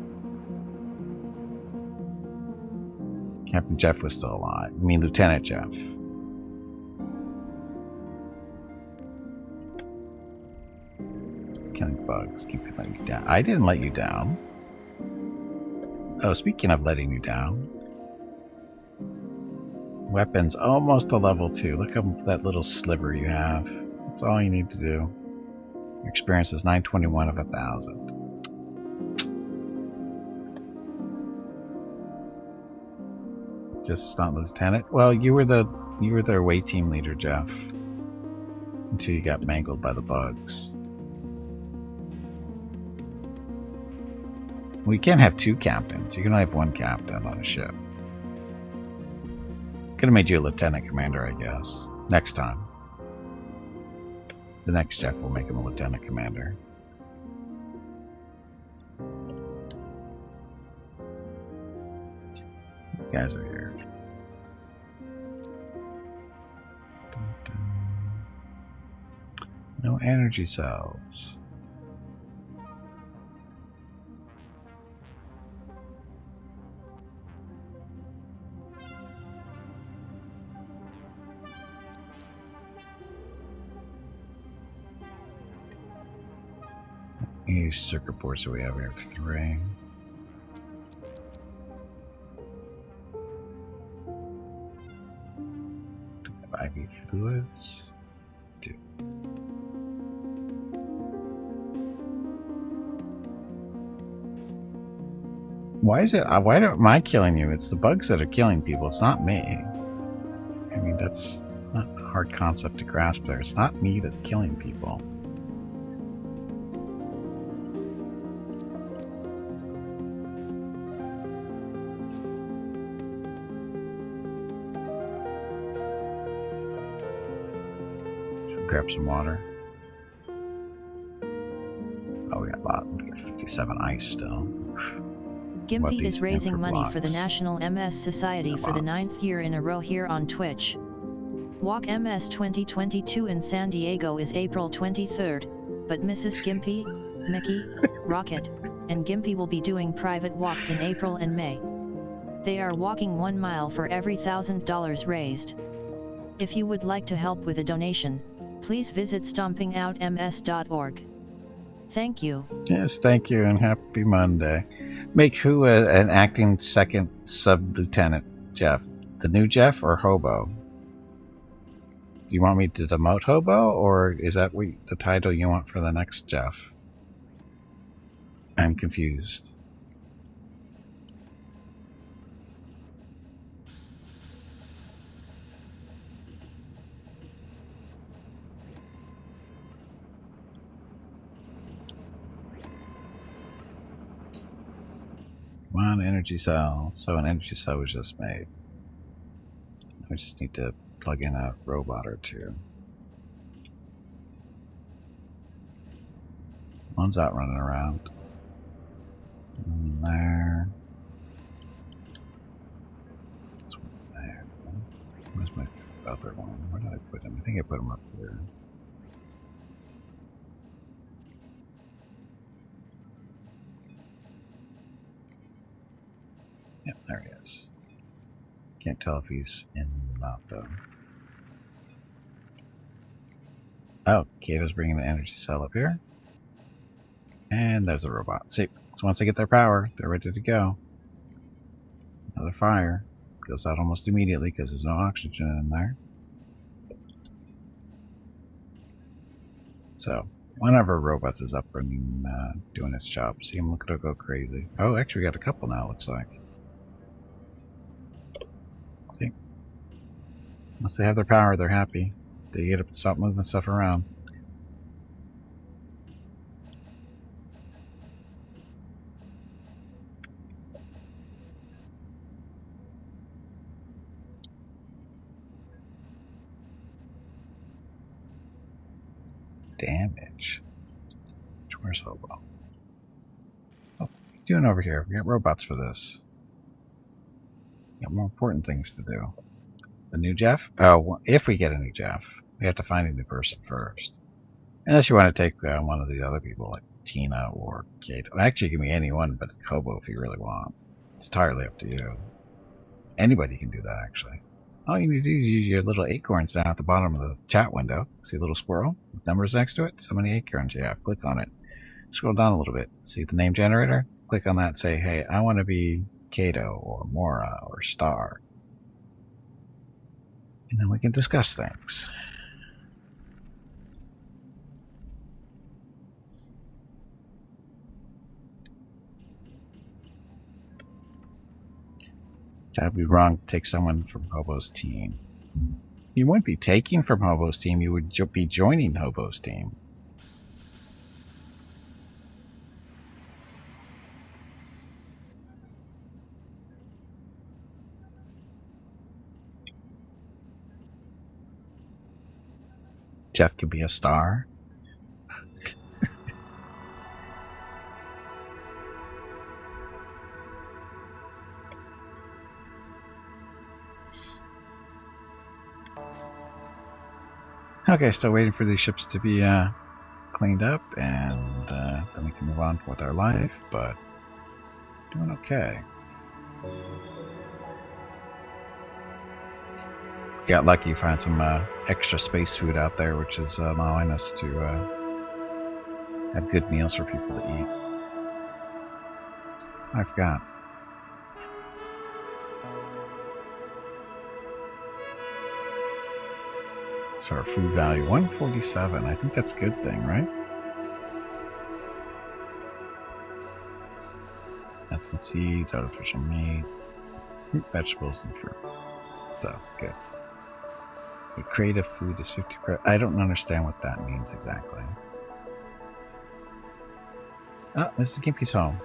Captain Jeff was still alive. I mean, Lieutenant Jeff. Killing bugs. Keep letting you down. I didn't let you down. Oh, speaking of letting you down. Weapons almost to level 2. Look at that little sliver you have. That's all you need to do. Your experience is 921 of 1,000. Just not Lieutenant. Well, you were the away team leader, Jeff, until you got mangled by the bugs. We can't have 2 captains. You can only have 1 captain on a ship. Could have made you a lieutenant commander, I guess. Next time. The next Jeff will make him a lieutenant commander. These guys are here. No energy cells. These circuit boards that we have here, 3. IV fluids, 2. Why am I killing you? It's the bugs that are killing people. It's not me. I mean, that's not a hard concept to grasp there. It's not me that's killing people. Grab some water. Oh, we got a lot. We got 57 ice still. Gimpy is raising money for the National MS Society for the 9th year in a row here on Twitch. Walk MS 2022 in San Diego is April 23rd, but Mrs. Gimpy, Mickey, Rocket, and Gimpy will be doing private walks in April and May. They are walking 1 mile for every $1,000 raised. If you would like to help with a donation, please visit stompingoutms.org. Thank you. Yes, thank you, and happy Monday. Make who an acting second sub-lieutenant, Jeff? The new Jeff or Hobo? Do you want me to demote Hobo, or is that the title you want for the next Jeff? I'm confused. Come on, energy cell. So an energy cell was just made. I just need to plug in a robot or two. One's out running around. There. This one there. Where's my other one? Where did I put him? I think I put him up here. Yep, there he is. Can't tell if he's in or not, though. Oh, Kato's bringing the energy cell up here. And there's a robot. See, so once they get their power, they're ready to go. Another fire. Goes out almost immediately because there's no oxygen in there. So, one of our robots is up and doing its job. See him look at it go crazy. Oh, actually we got a couple now, looks like. See? Once they have their power, they're happy. They get up and stop moving stuff around. Damage. Where's Hobo? Oh, what are you doing over here? We got robots for this. We got more important things to do. The new Jeff? Oh, if we get a new Jeff, we have to find a new person first. Unless you want to take one of the other people, like Tina or Kate. Actually, give me anyone but Hobo if you really want. It's entirely up to you. Anybody can do that, actually. All you need to do is use your little acorns down at the bottom of the chat window. See a little squirrel with numbers next to it? So many acorns you have. Click on it. Scroll down a little bit. See the name generator? Click on that and say, hey, I want to be Kato or Mora or Star. And then we can discuss things. That'd be wrong to take someone from Hobo's team. You wouldn't be taking from Hobo's team, you would be joining Hobo's team. Jeff could be a star. Okay, still waiting for these ships to be cleaned up, and then we can move on with our life, but doing okay. Got lucky, found some extra space food out there, which is allowing us to have good meals for people to eat. I forgot. So our food value, 147. I think that's a good thing, right? Nuts and seeds, artificial meat, vegetables, and fruit. So, good. The creative food is 50. I don't understand what that means exactly. Oh, Mrs. Gimpy's home.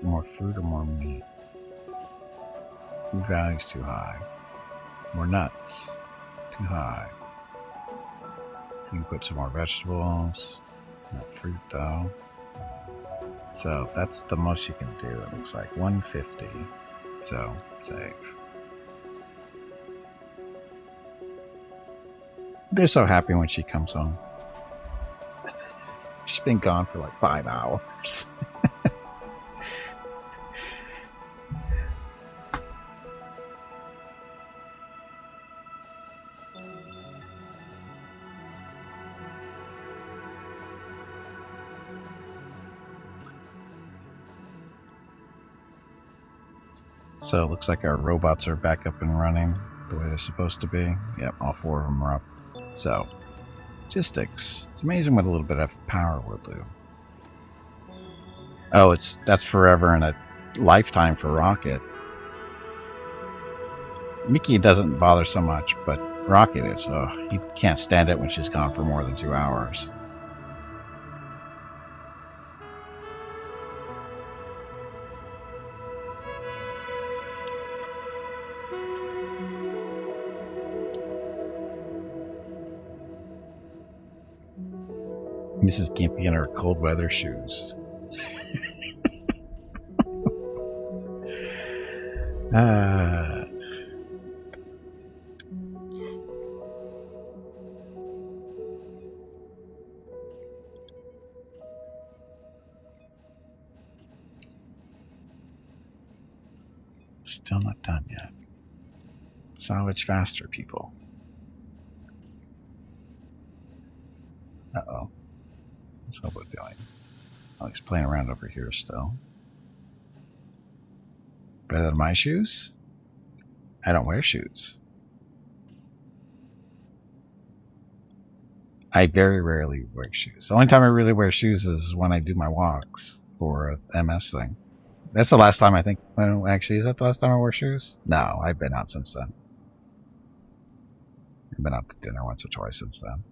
More fruit or more meat? Food value is too high. More nuts. Too high. You can put some more vegetables. Not fruit though. So that's the most you can do. It looks like 150. So save. They're so happy when she comes home. She's been gone for like 5 hours. So it looks like our robots are back up and running the way they're supposed to be. Yep, all 4 of them are up. So, logistics. It's amazing what a little bit of power will do. Oh, that's forever and a lifetime for Rocket. Mickey doesn't bother so much, but Rocket is. So he can't stand it when she's gone for more than 2 hours. Mrs. Gimpy in her cold weather shoes. Still not done yet. Salvage faster, people. Uh-oh. What's Hobo doing? Oh, he's playing around over here still. Better than my shoes? I don't wear shoes. I very rarely wear shoes. The only time I really wear shoes is when I do my walks for an MS thing. That's the last time I think. Well, actually, is that the last time I wore shoes? No, I've been out since then. I've been out to dinner once or twice since then.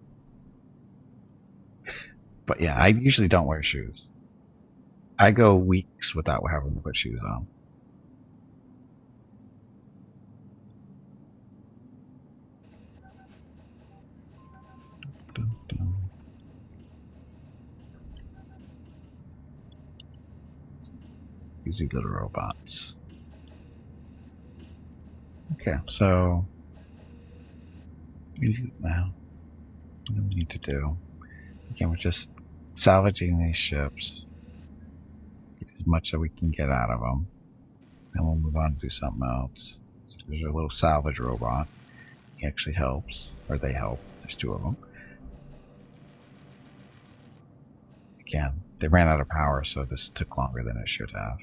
But yeah, I usually don't wear shoes. I go weeks without having to put shoes on. Dun, dun. Easy little robots. Okay, so now what do we need to do? Again, we're just salvaging these ships. Get as much that we can get out of them. Then we'll move on to do something else. So there's a little salvage robot. He actually helps, or they help. There's 2 of them. Again, they ran out of power, so this took longer than it should have.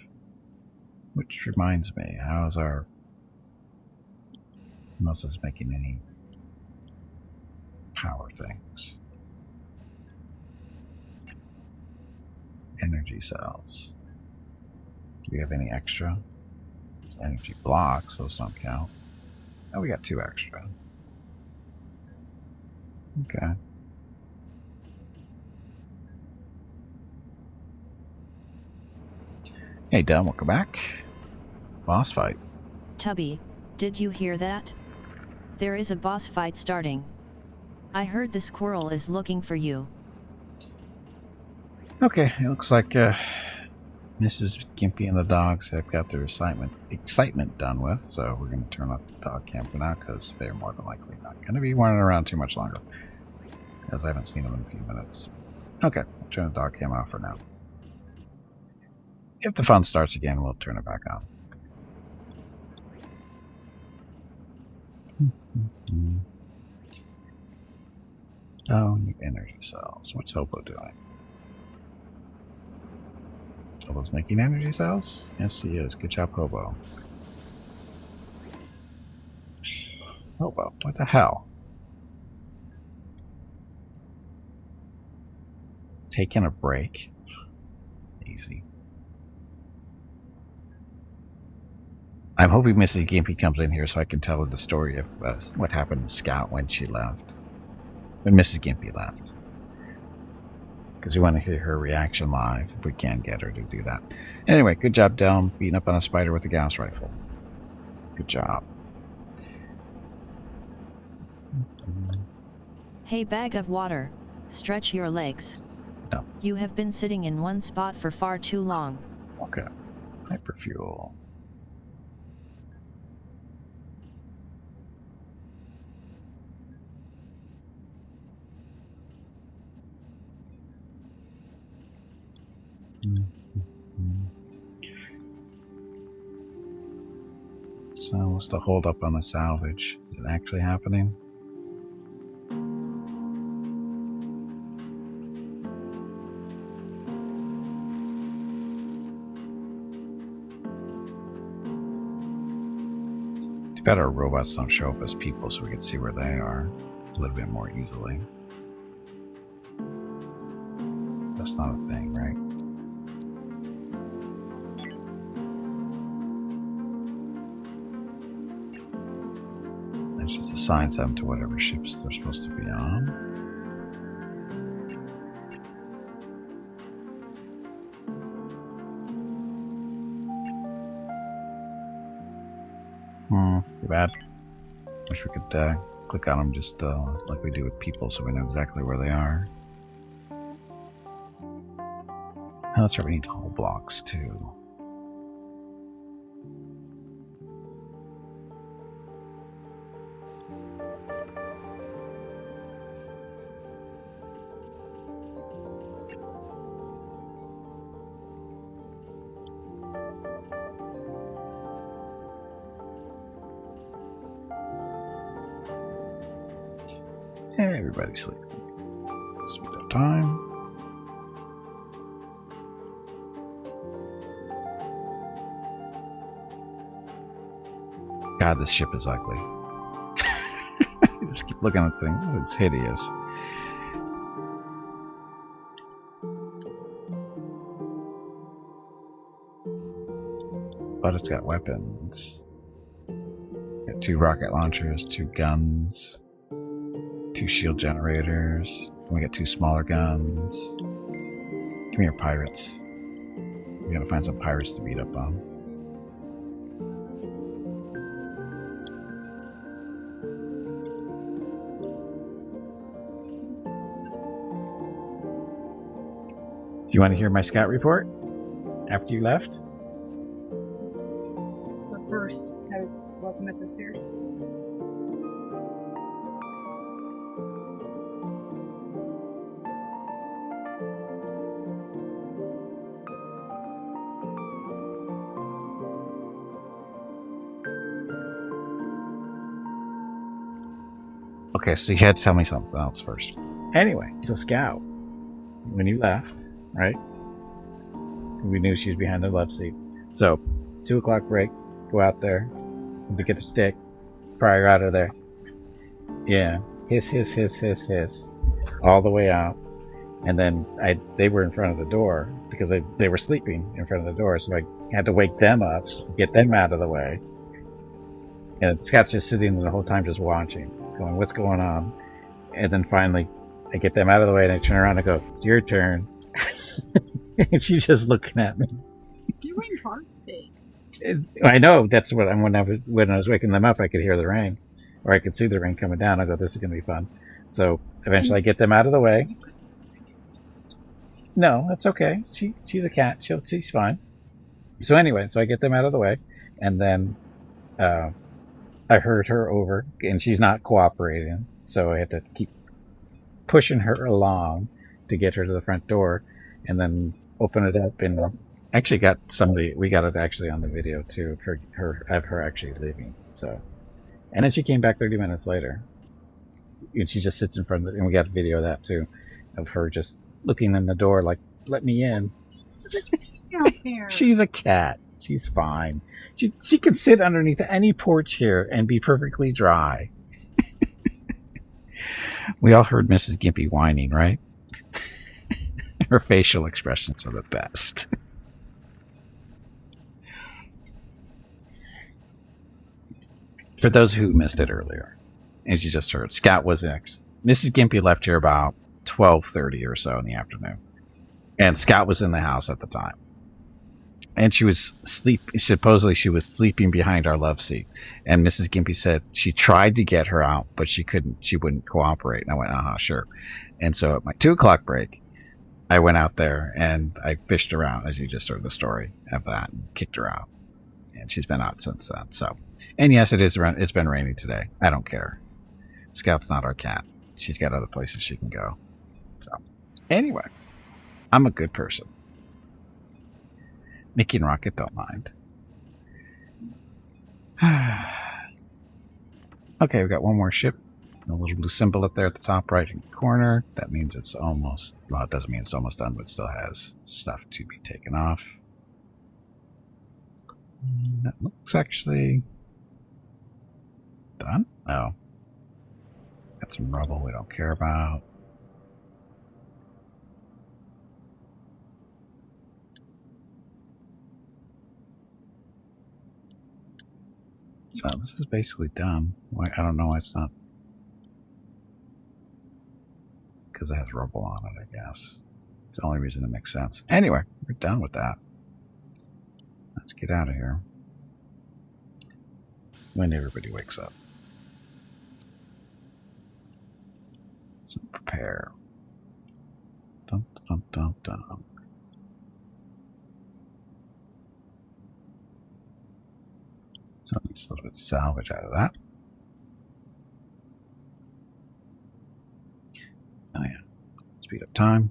Which reminds me, how's our... Who else is making any power things? Energy cells. Do we have any extra? Energy blocks, those don't count. Oh, we got 2 extra. Okay. Hey, Dom, welcome back. Boss fight. Tubby, did you hear that? There is a boss fight starting. I heard the squirrel is looking for you. Okay, it looks like Mrs. Gimpy and the dogs have got their excitement done with, so we're going to turn off the dog cam for now because they're more than likely not going to be running around too much longer, as I haven't seen them in a few minutes. Okay, I'll turn the dog cam off for now. If the fun starts again, we'll turn it back on. Oh, new energy cells. What's Hobo doing? Hobo's making energy cells? Yes, he is. Good job, Hobo. Hobo, what the hell? Taking a break? Easy. I'm hoping Mrs. Gimpy comes in here so I can tell her the story of what happened to Scout when she left. When Mrs. Gimpy left. Because we want to hear her reaction live, if we can get her to do that. Anyway, good job, Delm, beating up on a spider with a Gauss rifle. Good job. Hey, bag of water, stretch your legs. No. You have been sitting in one spot for far too long. Okay. Hyperfuel. So what's the hold up on the salvage? Is it actually happening? Too bad our robots don't show up as people so we can see where they are a little bit more easily. That's not a thing, right? It just assigns them to whatever ships they're supposed to be on. Too bad. Wish we could click on them just like we do with people so we know exactly where they are. Oh, that's right, we need whole blocks too. Everybody's sleeping. Speed up time. God, this ship is ugly. I just keep looking at things. It's hideous. But it's got weapons. Got 2 rocket launchers, 2 guns. 2 shield generators. We got 2 smaller guns. Come here, pirates. We gotta find some pirates to beat up on. Do you want to hear my scout report after you left? But first, I was welcome at the stairs. Okay, so you had to tell me something else first. Anyway, so Scout, when you left, right? We knew she was behind the love seat. So, 2 o'clock break, go out there, to get the stick, pry her out of there. Yeah, hiss, all the way out. And then they were in front of the door because they were sleeping in front of the door, so I had to wake them up, get them out of the way. And Scout's just sitting there the whole time just watching, going, what's going on? And then finally, I get them out of the way and I turn around and go, it's your turn. And she's just looking at me. You rain hard today. I know, that's what when I was waking them up, I could hear the rain. Or I could see the rain coming down. I go, this is going to be fun. So eventually I get them out of the way. No, that's okay. She's a cat. She's fine. So anyway, so I get them out of the way. And then I herd her over, and she's not cooperating, so I had to keep pushing her along to get her to the front door, and then open it up. And actually got somebody. We got it actually on the video too. Her actually leaving. So, and then she came back 30 minutes later, and she just sits in front of it, and we got a video of that too, of her just looking in the door like, "Let me in." She's a cat. She's fine. She can sit underneath any porch here and be perfectly dry. We all heard Mrs. Gimpy whining, right? Her facial expressions are the best. For those who missed it earlier, as you just heard, Scout was next. Mrs. Gimpy left here about 12:30 or so in the afternoon. And Scout was in the house at the time. And she was supposedly she was sleeping behind our love seat. And Mrs. Gimpy said she tried to get her out, but she wouldn't cooperate. And I went, sure. And so at my 2 o'clock break, I went out there and I fished around, as you just heard the story of that, and kicked her out. And she's been out since then. So, and yes, it's been rainy today. I don't care. Scout's not our cat. She's got other places she can go. So, anyway, I'm a good person. Mickey and Rocket don't mind. Okay, we've got one more ship. A little blue symbol up there at the top right hand corner. That means it's almost, well, it doesn't mean it's almost done, but it still has stuff to be taken off. That looks actually done? Oh. Got some rubble we don't care about. So this is basically done. Why, I don't know why it's not. Because it has rubble on it, I guess. It's the only reason it makes sense. Anyway, we're done with that. Let's get out of here. When everybody wakes up. So prepare. Dun, dun, dun, dun. So it's a little bit of salvage out of that. Oh yeah. Speed up time.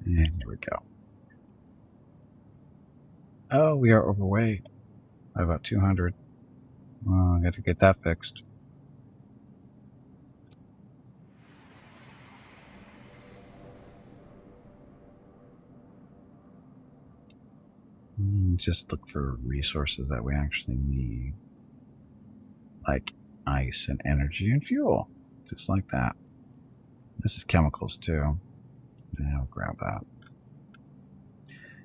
And here we go. Oh, we are overweight by about 200. Well, I got to get that fixed. Just look for resources that we actually need. Like ice and energy and fuel. Just like that. This is chemicals too. Yeah, I'll grab that.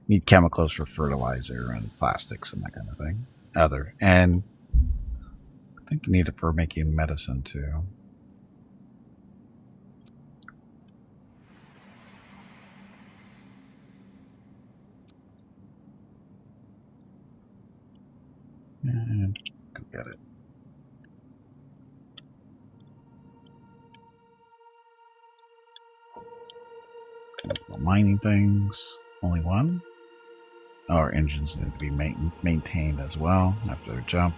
Need chemicals for fertilizer and plastics and that kind of thing. And I think you need it for making medicine too. And go get it. Mining things. Only one. Our engines need to be maintained as well after their jump.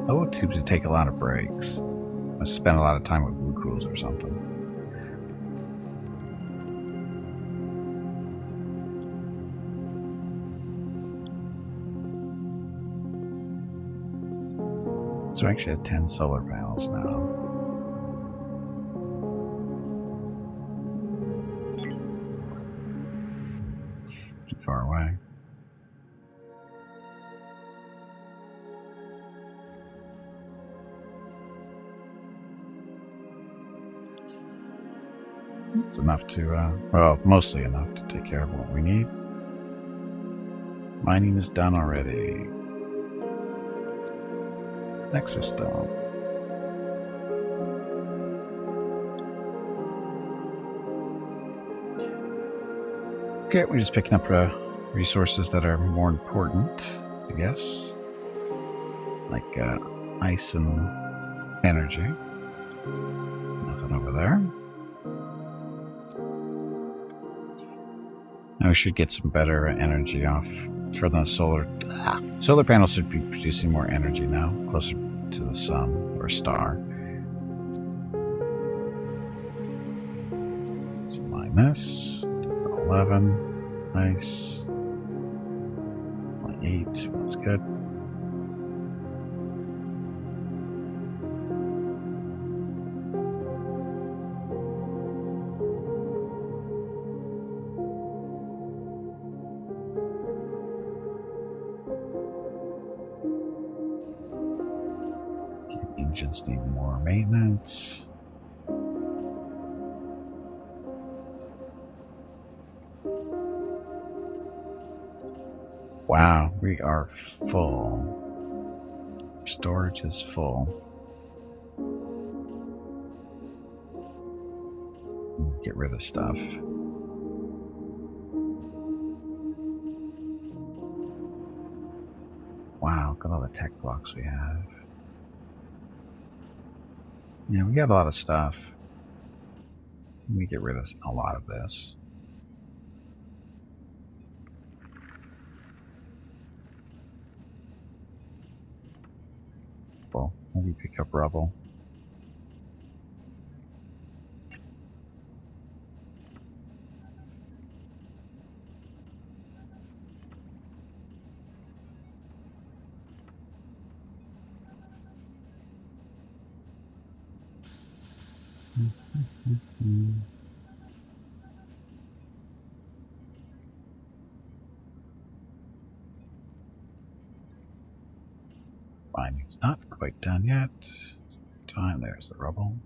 Oh, it seems to take a lot of breaks. I spent a lot of time with Blue Cruise or something. So I actually have 10 solar panels now. Too far away. It's enough to, well, mostly enough to take care of what we need. Mining is done already. Nexus Stone. Okay, we're just picking up resources that are more important, I guess. Like ice and energy. Nothing over there. Now we should get some better energy off for the solar. Solar panels should be producing more energy now, closer to the sun or star. So mine this. 11. Nice. 8. That's good. Engines need more maintenance. Wow, we are full. Storage is full. Get rid of stuff. Wow, look at all the tech blocks we have. Yeah, we got a lot of stuff. Let me get rid of a lot of this. Well, Maybe pick up rubble. Mining's not quite done yet. Time, there's the rubble.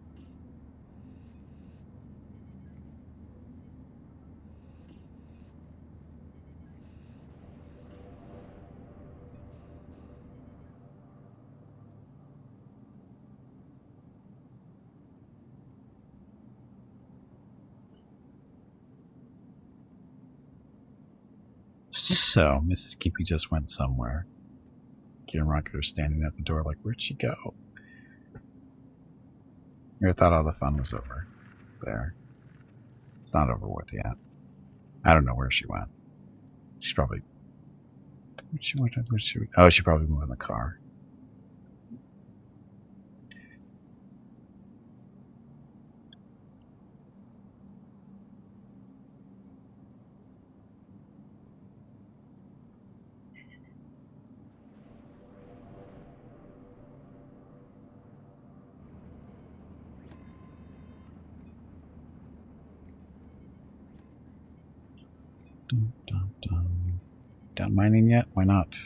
So, Mrs. Keepy just went somewhere. Kieran Rocket are standing at the door like, where'd she go? I thought all the fun was over there. It's not over with yet. I don't know where she went. She's probably... Oh, she probably moved in the car. Dun, dun, dun. Done mining yet? Why not?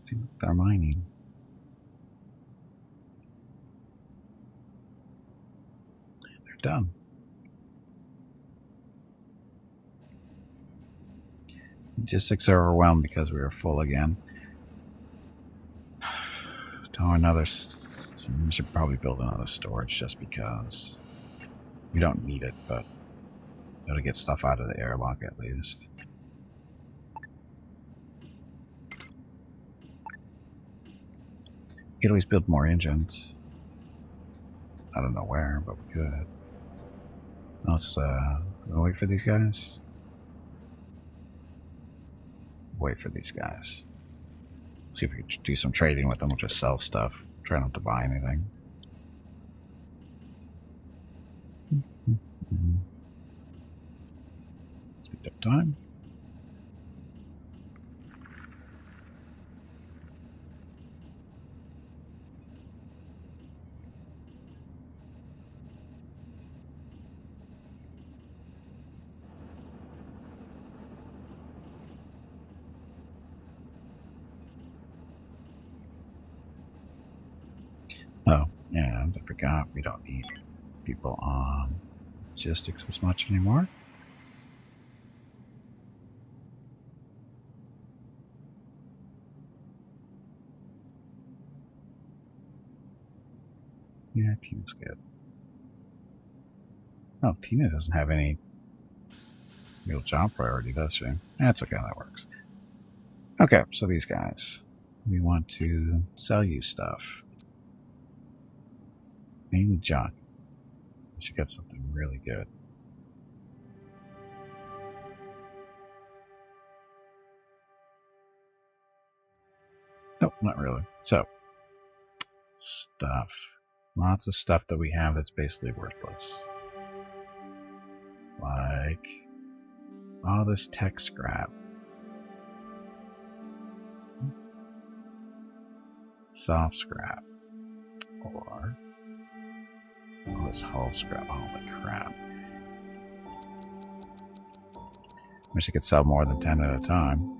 I think they're mining. They're done. Logistics are overwhelmed because we are full again. Oh, another... We should probably build another storage just because. We don't need it, but it'll get stuff out of the airlock at least. We could always build more engines. I don't know where, but we could. Let's wait for these guys. Wait for these guys. See if we can do some trading with them. We'll just sell stuff. Try not to buy anything. Speed up time. Oh, and I forgot we don't need people on logistics as much anymore. Yeah, Tina's good. Oh, Tina doesn't have any real job priority, does she? That's okay, that works. Okay, so these guys. We want to sell you stuff. Mainly junk. We should get something really good. Nope, not really. So, stuff. Lots of stuff that we have that's basically worthless. Like all this tech scrap. Soft scrap. Or all this hull scrap. Holy crap. Wish I could sell more than 10 at a time.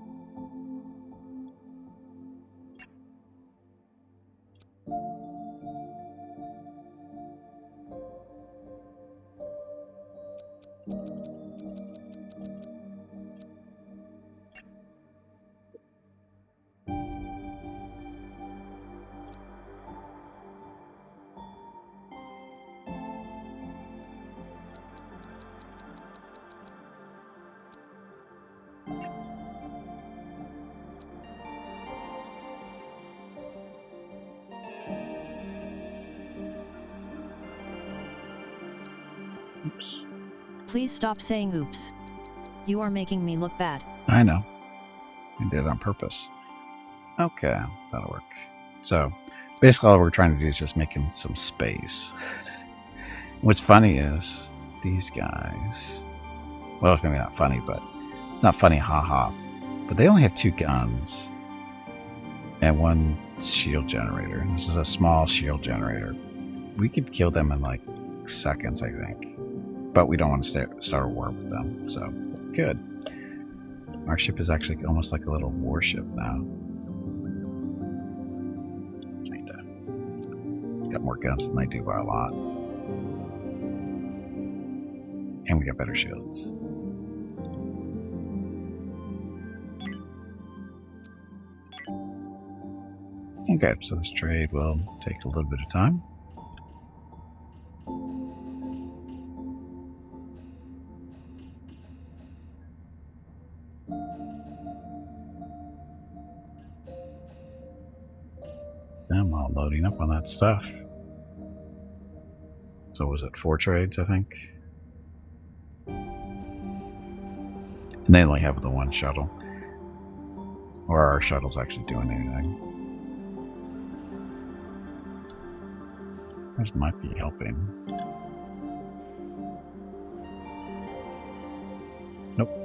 Please stop saying oops. You are making me look bad. I know. I did it on purpose. Okay, that'll work. So, basically all we're trying to do is just make him some space. What's funny is, these guys... Well, it's maybe not funny, but... Not funny, haha. But they only have 2 guns. And 1 shield generator. This is a small shield generator. We could kill them in like seconds, I think. But we don't want to start a war with them, so good. Our ship is actually almost like a little warship now. Kinda. Got more guns than I do by a lot. And we got better shields. Okay, so this trade will take a little bit of time. Them all loading up on that stuff. So was it 4 trades, I think? And they only have the 1 shuttle. Or our shuttle's actually doing anything. This might be helping. Nope.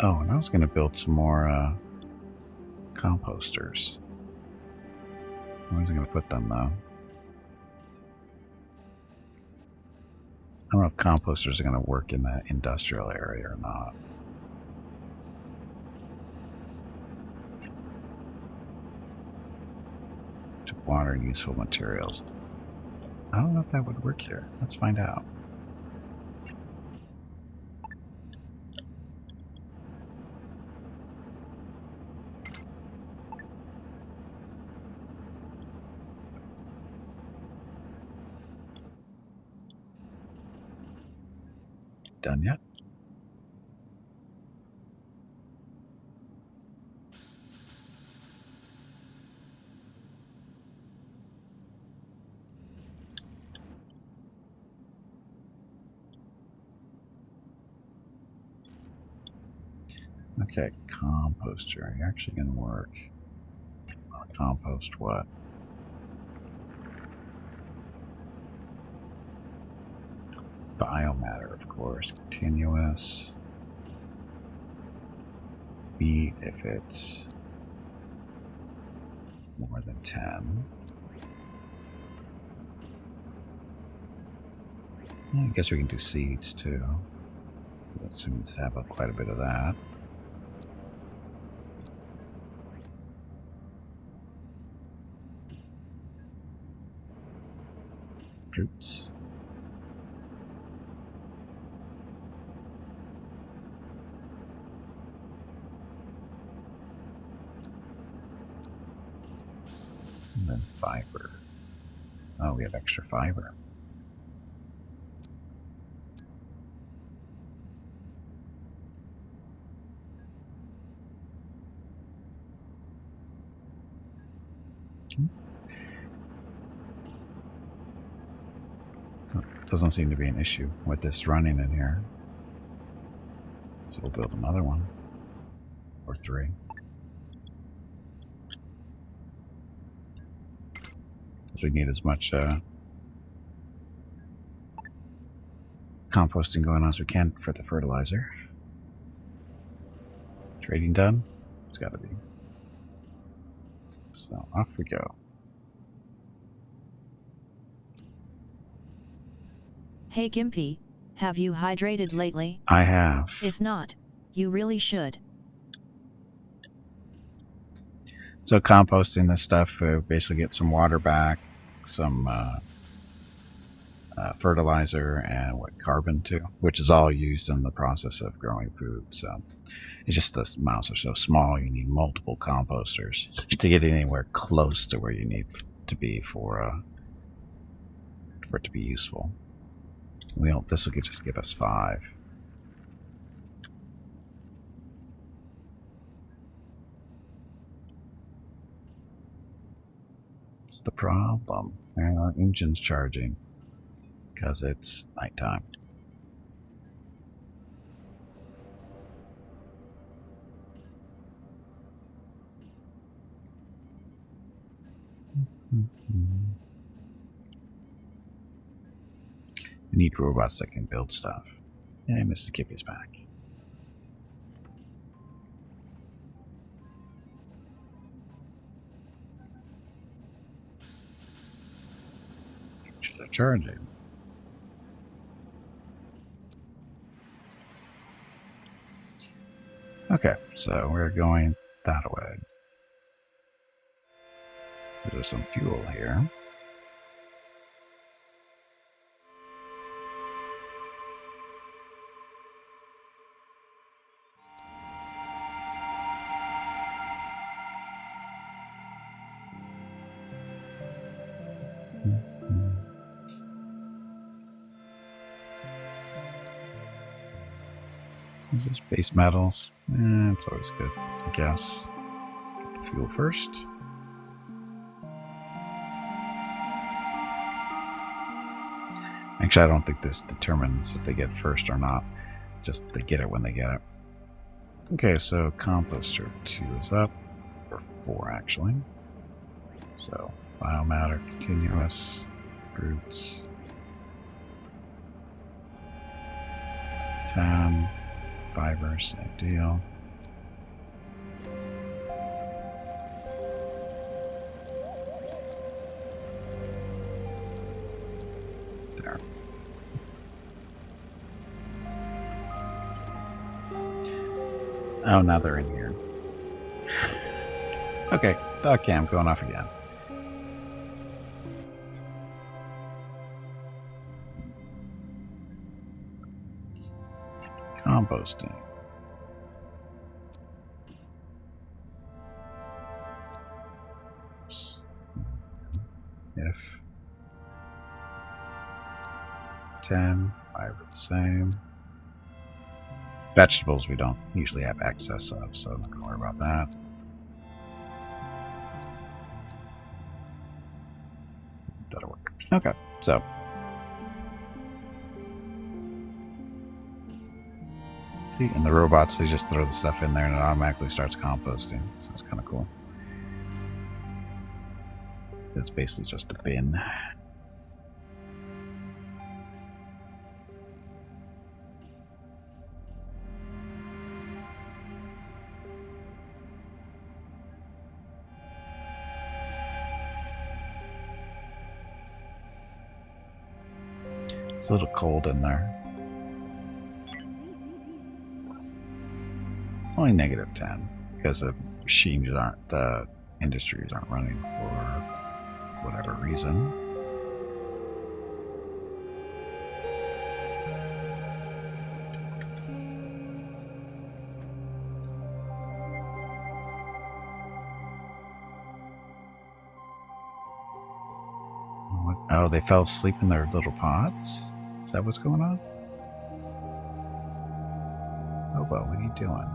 Oh, and I was going to build some more composters. Where's I going to put them, though? I don't know if composters are going to work in that industrial area or not. To water useful materials. I don't know if that would work here. Let's find out. Done yet? Okay, composter. Are you actually going to work? Compost what? Biomatter, of course. Continuous. B if it's more than 10. I guess we can do seeds too. Let's have quite a bit of that. Fruits. And then fiber. Oh, we have extra fiber. Doesn't seem to be an issue with this running in here. So we'll build another one. Or 3. Because we need as much composting going on as we can for the fertilizer. Trading done? It's gotta be. So off we go. Hey Gimpy, have you hydrated lately? I have. If not, you really should. So composting this stuff, basically get some water back, some fertilizer, and carbon too, which is all used in the process of growing food. So it's just the amounts are so small, you need multiple composters to get anywhere close to where you need to be for it to be useful. This will just give us 5. What's the problem? Our engine's charging because it's nighttime. We need robots that can build stuff. Hey, Mrs. Kippy's back. They're charging. Okay, so we're going that way. There's some fuel here. Is this base metals? It's always good, I guess. Get the fuel first. Actually, I don't think this determines if they get it first or not. Just they get it when they get it. Okay, so composter 2 is up. Or 4, actually. So, biomatter, continuous, roots. 10. Fiber, same deal. There. Oh, now they're in here. Okay, dog cam going off again. Composting. If 10, 5 are the same. Vegetables we don't usually have excess of, so I'm not going to worry about that. That'll work. Okay, so see, and the robots, they just throw the stuff in there and it automatically starts composting, so it's kind of cool. It's basically just a bin. It's a little cold in there. Only -10 because the machines aren't, the industries aren't running for whatever reason. What? Oh, they fell asleep in their little pods? Is that what's going on? Oh well, what are you doing?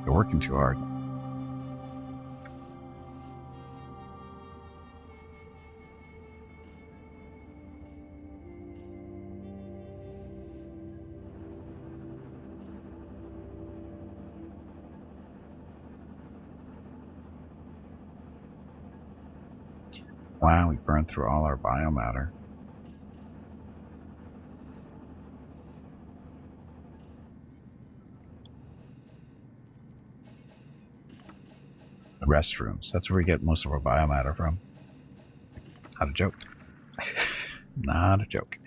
You're working too hard. Wow, we burned through all our biomatter. Restrooms. That's where we get most of our biomatter from. Not a joke. Not a joke.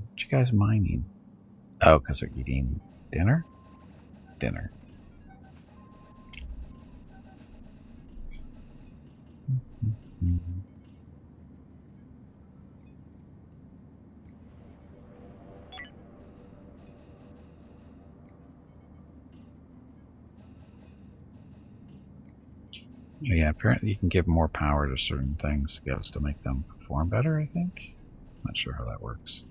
What you guys mining? Oh, because they're eating dinner? Dinner. Yeah, apparently you can give more power to certain things to get us to make them perform better, I think. Not sure how that works.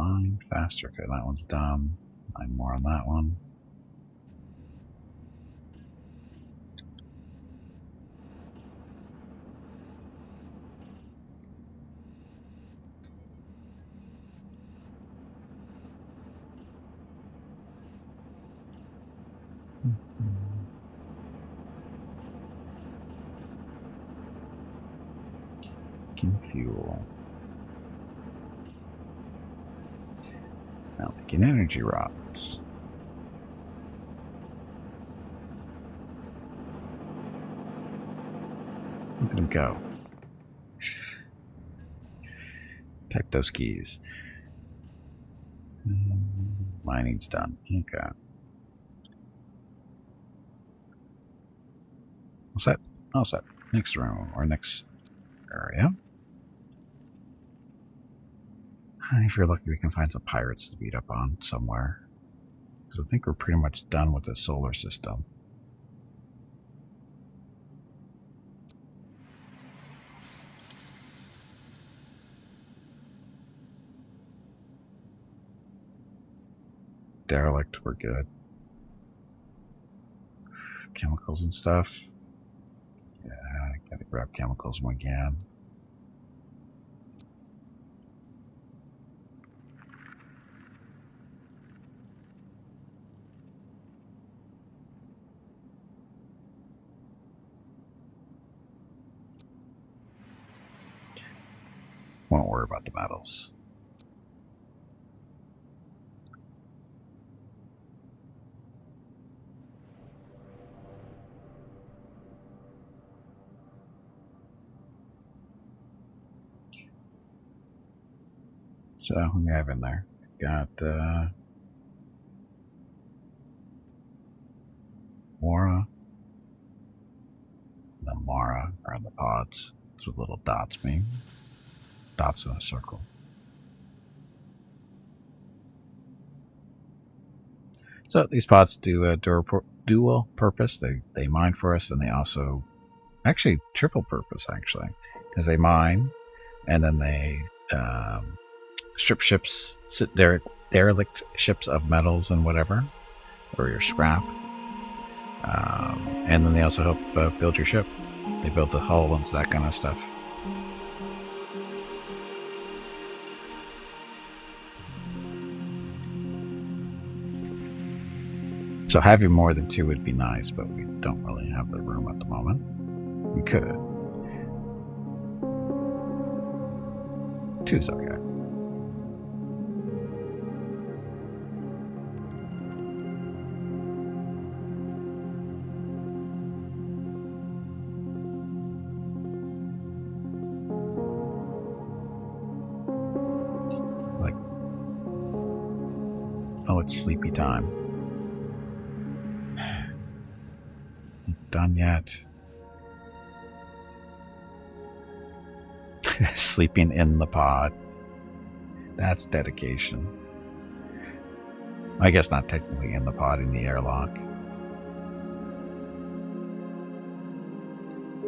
Fine, faster. Okay, that one's done. 9 more on that one. Fuel. Now making energy rods. Look at him go. Type those keys. Mining's done. Okay. What's that? Oh, what's that? Next room or next area. If you're lucky, we can find some pirates to beat up on somewhere. Because I think we're pretty much done with the solar system. Derelict, we're good. Chemicals and stuff. Yeah, I gotta grab chemicals when we can. Won't worry about the metals. So, what do we have in there? Got Mora. The Mara are the pods. That's what little dots mean. Dots in a circle. So these pods do a dual purpose. They mine for us, and they also actually triple purpose actually, because they mine, and then they strip ships, derelict ships of metals and whatever, or your scrap, and then they also help build your ship. They build the hull and that kind of stuff. So having more than 2 would be nice, but we don't really have the room at the moment. We could. 2's okay. Like, oh, it's sleepy time. Done yet? Sleeping in the pod. That's dedication. I guess not technically in the pod, in the airlock.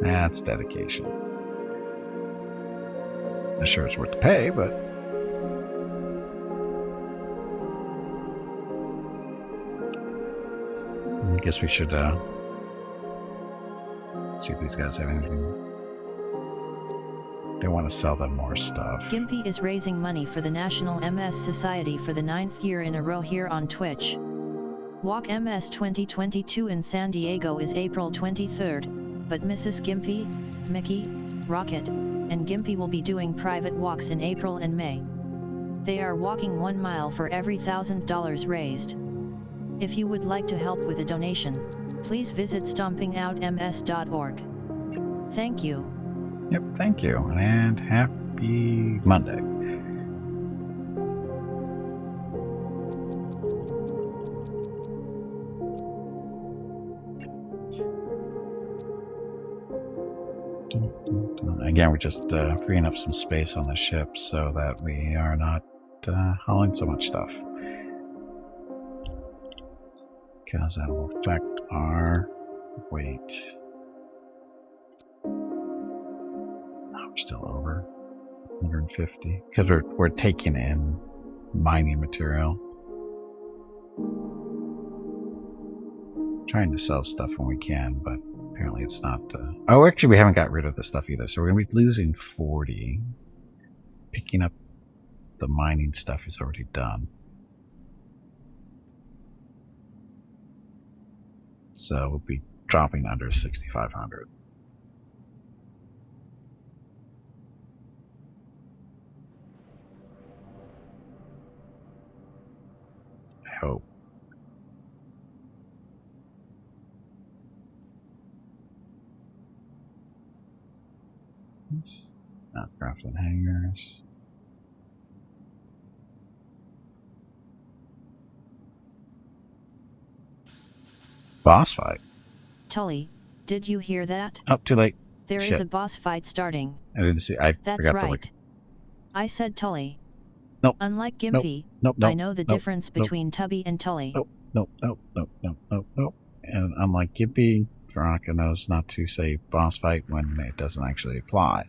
That's dedication. Not sure it's worth the pay, but I guess we should see if these guys have anything. They want to sell them more stuff. Gimpy is raising money for the National MS Society for the 9th year in a row here on Twitch. Walk MS 2022 in San Diego is April 23rd, but Mrs. Gimpy, Mickey, Rocket, and Gimpy will be doing private walks in April and May. They are walking 1 mile for every $1,000 raised. If you would like to help with a donation, please visit stompingoutms.org. Thank you. Yep, thank you, and happy Monday. Again, we're just freeing up some space on the ship so that we are not hauling so much stuff, because that will affect our weight. Oh, we're still over 150 because we're taking in mining material. Trying to sell stuff when we can, but apparently it's not. Oh, actually, we haven't got rid of the stuff either, so we're going to be losing 40. Picking up the mining stuff is already done. So we'll be dropping under 6,500. I hope. Aircraft and hangars. Boss fight. Tully, did you hear that? Oh, too late. There Shit. is a boss fight starting. I didn't see. I That's forgot to right. look. I said Tully. Nope. Unlike Gimpy, Nope. I know the difference between Tubby and Tully. Nope. And unlike Gimpy, Veronica knows not to say boss fight when it doesn't actually apply.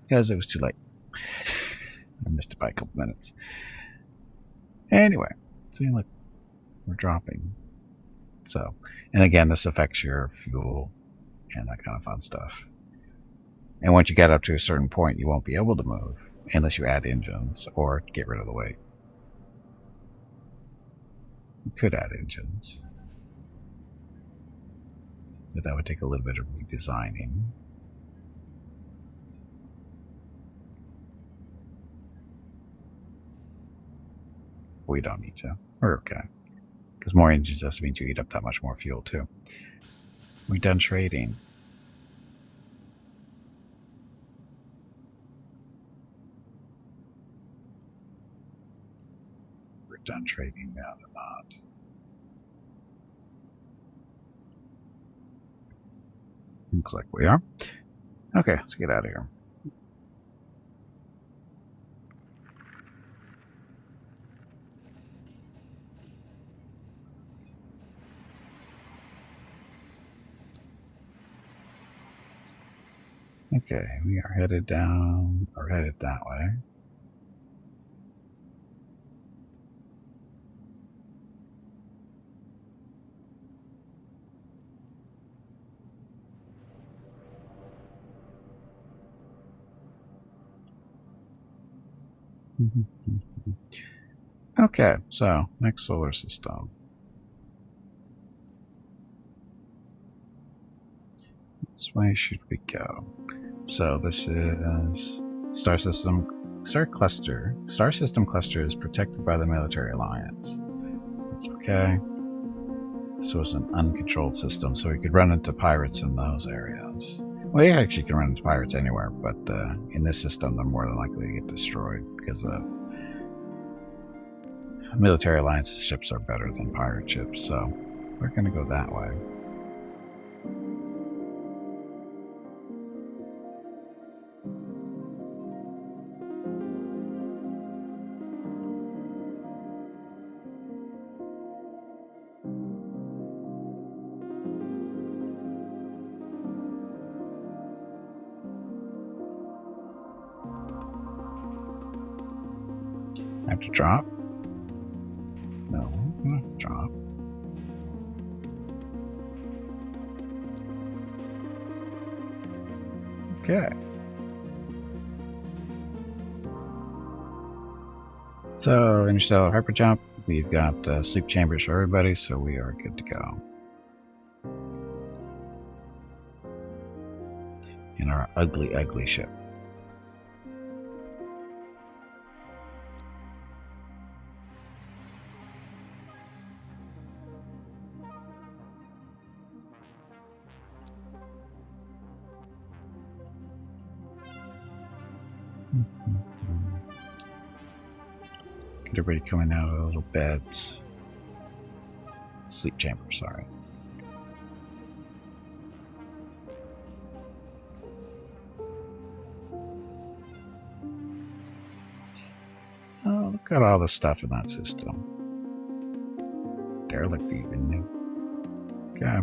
Because it was too late. I missed it by a couple minutes. Anyway, see, look, we're dropping. So, and again, this affects your fuel and that kind of fun stuff. And once you get up to a certain point, you won't be able to move unless you add engines or get rid of the weight. You could add engines, but that would take a little bit of redesigning. We don't need to. We're okay. Because more engines just means you eat up that much more fuel too. We're done trading. We're done trading now or not. Looks like we are. Okay, let's get out of here. Okay, we are headed down, or headed that way. Okay, so next solar system. Which way should we go? So this is Star System Cluster. Star System Cluster is protected by the military alliance. That's okay. This was an uncontrolled system, so we could run into pirates in those areas. Well, you actually can run into pirates anywhere, but in this system, they're more than likely to get destroyed because of military alliance ships are better than pirate ships. So we're going to go that way. Have to drop? No, we don't have to drop. Okay. So, interstellar hyperjump. We've got sleep chambers for everybody, so we are good to go. In our ugly, ugly ship. Get everybody coming out of their little beds. Sleep chamber, sorry. Oh, look at all the stuff in that system. Derelict even new. Okay.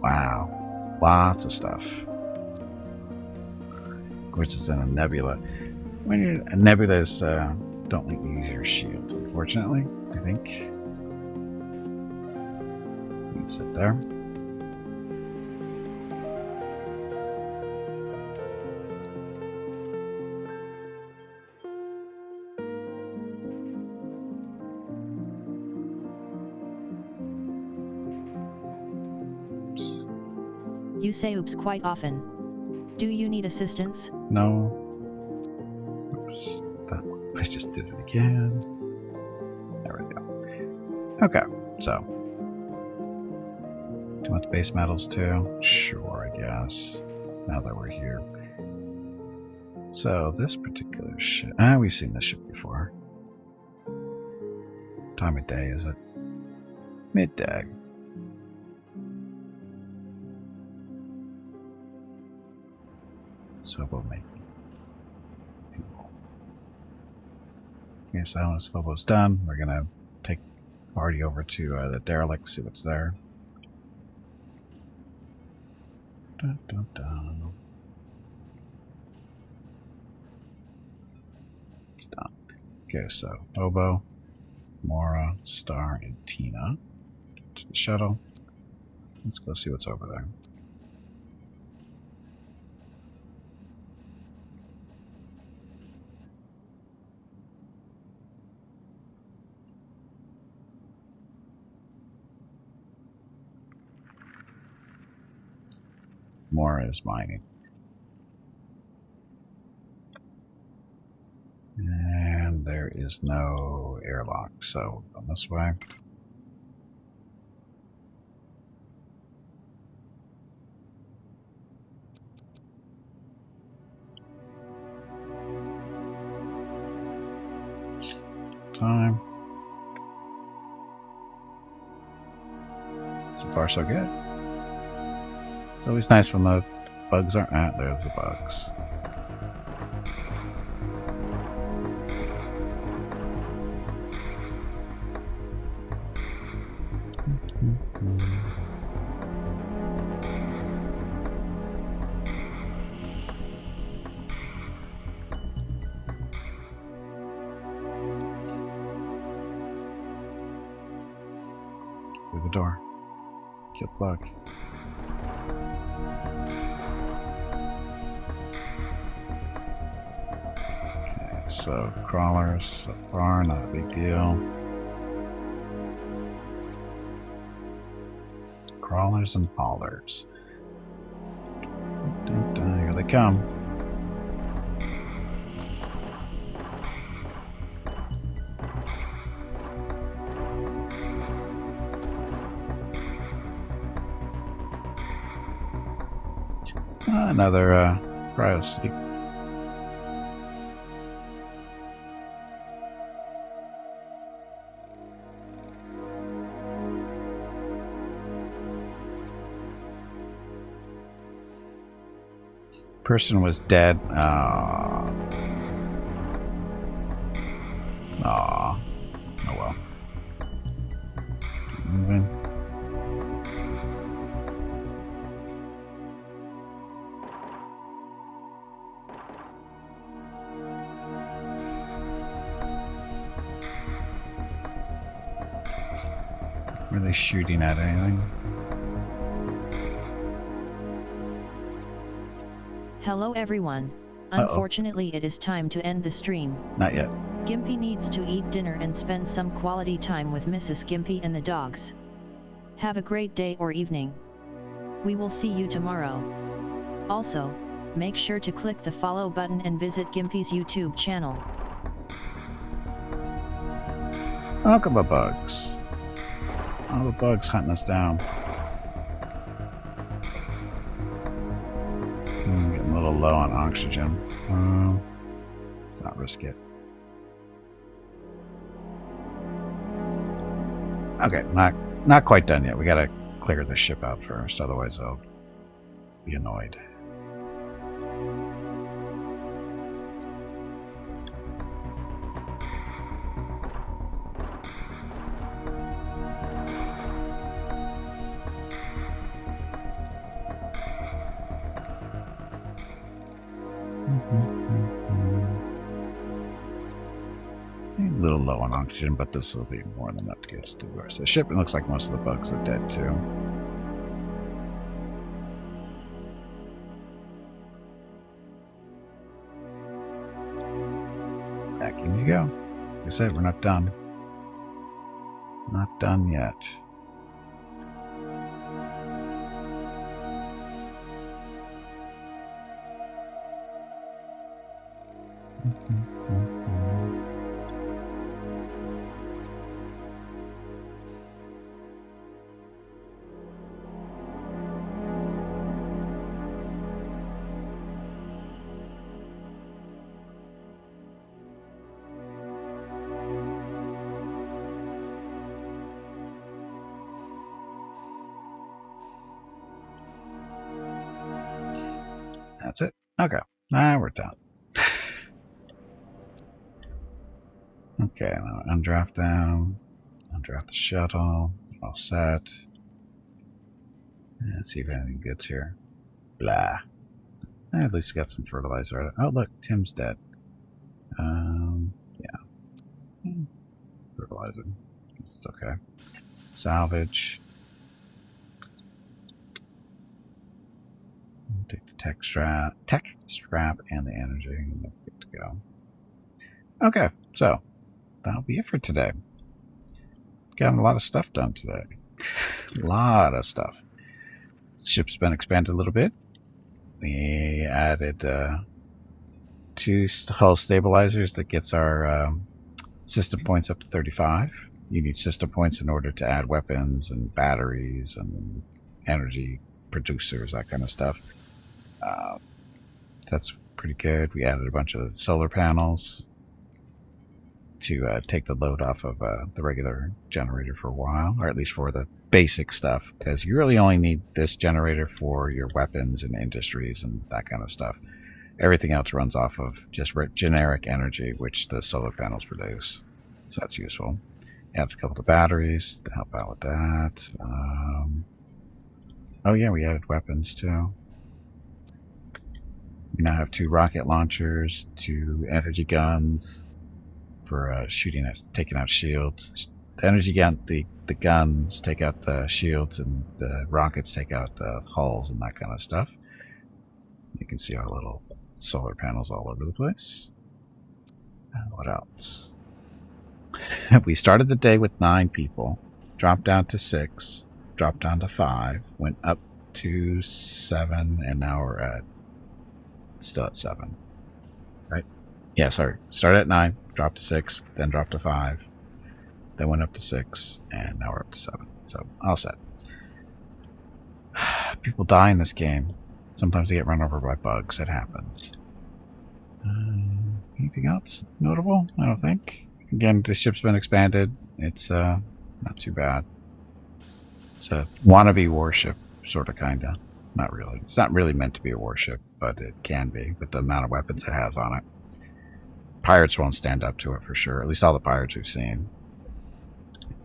Wow. Lots of stuff. which is in a nebula. When you're nebulas, don't let you use your shield, unfortunately. I think. You can sit there. You say oops quite often. Do you need assistance? No. Oops. I just did it again. There we go. Okay, so. Do you want the base metals too? Sure, I guess. Now that we're here. So, this particular ship. We've seen this ship before. Time of day, is it? Midday. So we'll make fuel. Okay, so once Swobo's done, we're gonna take the party over to the derelict, see what's there. Dun, dun, dun. It's done. Okay, so Obo, Mora, Star, and Tina to the shuttle. Let's go see what's over there. Mora is mining. And there is no airlock, so on this way. Time. So far, so good. It's always nice when the bugs aren't. There's the bugs. Through the door. Kill the bug. Okay, so crawlers so far, not a big deal. Crawlers and haulers. Dun, dun, here they come. Another cryo sleep. Person was dead. Aww. Oh well. Keep moving. Were they shooting at anything? Hello everyone. Unfortunately, it is time to end the stream. Not yet. Gimpy needs to eat dinner and spend some quality time with Mrs. Gimpy and the dogs. Have a great day or evening. We will see you tomorrow. Also, make sure to click the follow button and visit Gimpy's YouTube channel. Look at the bugs. All the bugs hunting us down. Getting a little low on oxygen. Let's not risk it. Okay, not quite done yet. We gotta clear the ship out first, otherwise I'll be annoyed. A little low on oxygen, but this will be more than enough to get us to the rest of the ship. It looks like most of the bugs are dead too. Back in you go. Like I said, we're not done. Not done yet. That's it. Okay. Now we're done. Okay, now undraft them. Undraft the shuttle. All set. Let's see if anything gets here. Blah. At least we got some fertilizer. Oh, look, Tim's dead. Yeah. Fertilizer. It's okay. Salvage. Take the tech strap, and the energy, and we're good to go. Okay, so that'll be it for today. Got a lot of stuff done today. A lot of stuff. Ship's been expanded a little bit. We added 2 hull stabilizers that gets our system points up to 35. You need system points in order to add weapons and batteries and energy producers, that kind of stuff. That's pretty good. We added a bunch of solar panels to take the load off of the regular generator for a while, or at least for the basic stuff, because you really only need this generator for your weapons and industries and that kind of stuff. Everything else runs off of just generic energy, which the solar panels produce. So that's useful. Added a couple of batteries to help out with that. Oh yeah, we added weapons too. We now have 2 rocket launchers, 2 energy guns for taking out shields. The energy gun, the guns take out the shields, and the rockets take out the hulls and that kind of stuff. You can see our little solar panels all over the place. What else? We started the day with 9 people, dropped down to 6, dropped down to 5, went up to 7, and now we're still at 7. Right? Yeah, sorry. Started at 9, dropped to 6, then dropped to 5, then went up to 6, and now we're up to 7. So, all set. People die in this game. Sometimes they get run over by bugs. It happens. Anything else notable? I don't think. Again, the ship's been expanded. It's not too bad. It's a wannabe warship, sort of, kind of. Not really. It's not really meant to be a warship, but it can be with the amount of weapons it has on it. Pirates won't stand up to it for sure. At least all the pirates we've seen.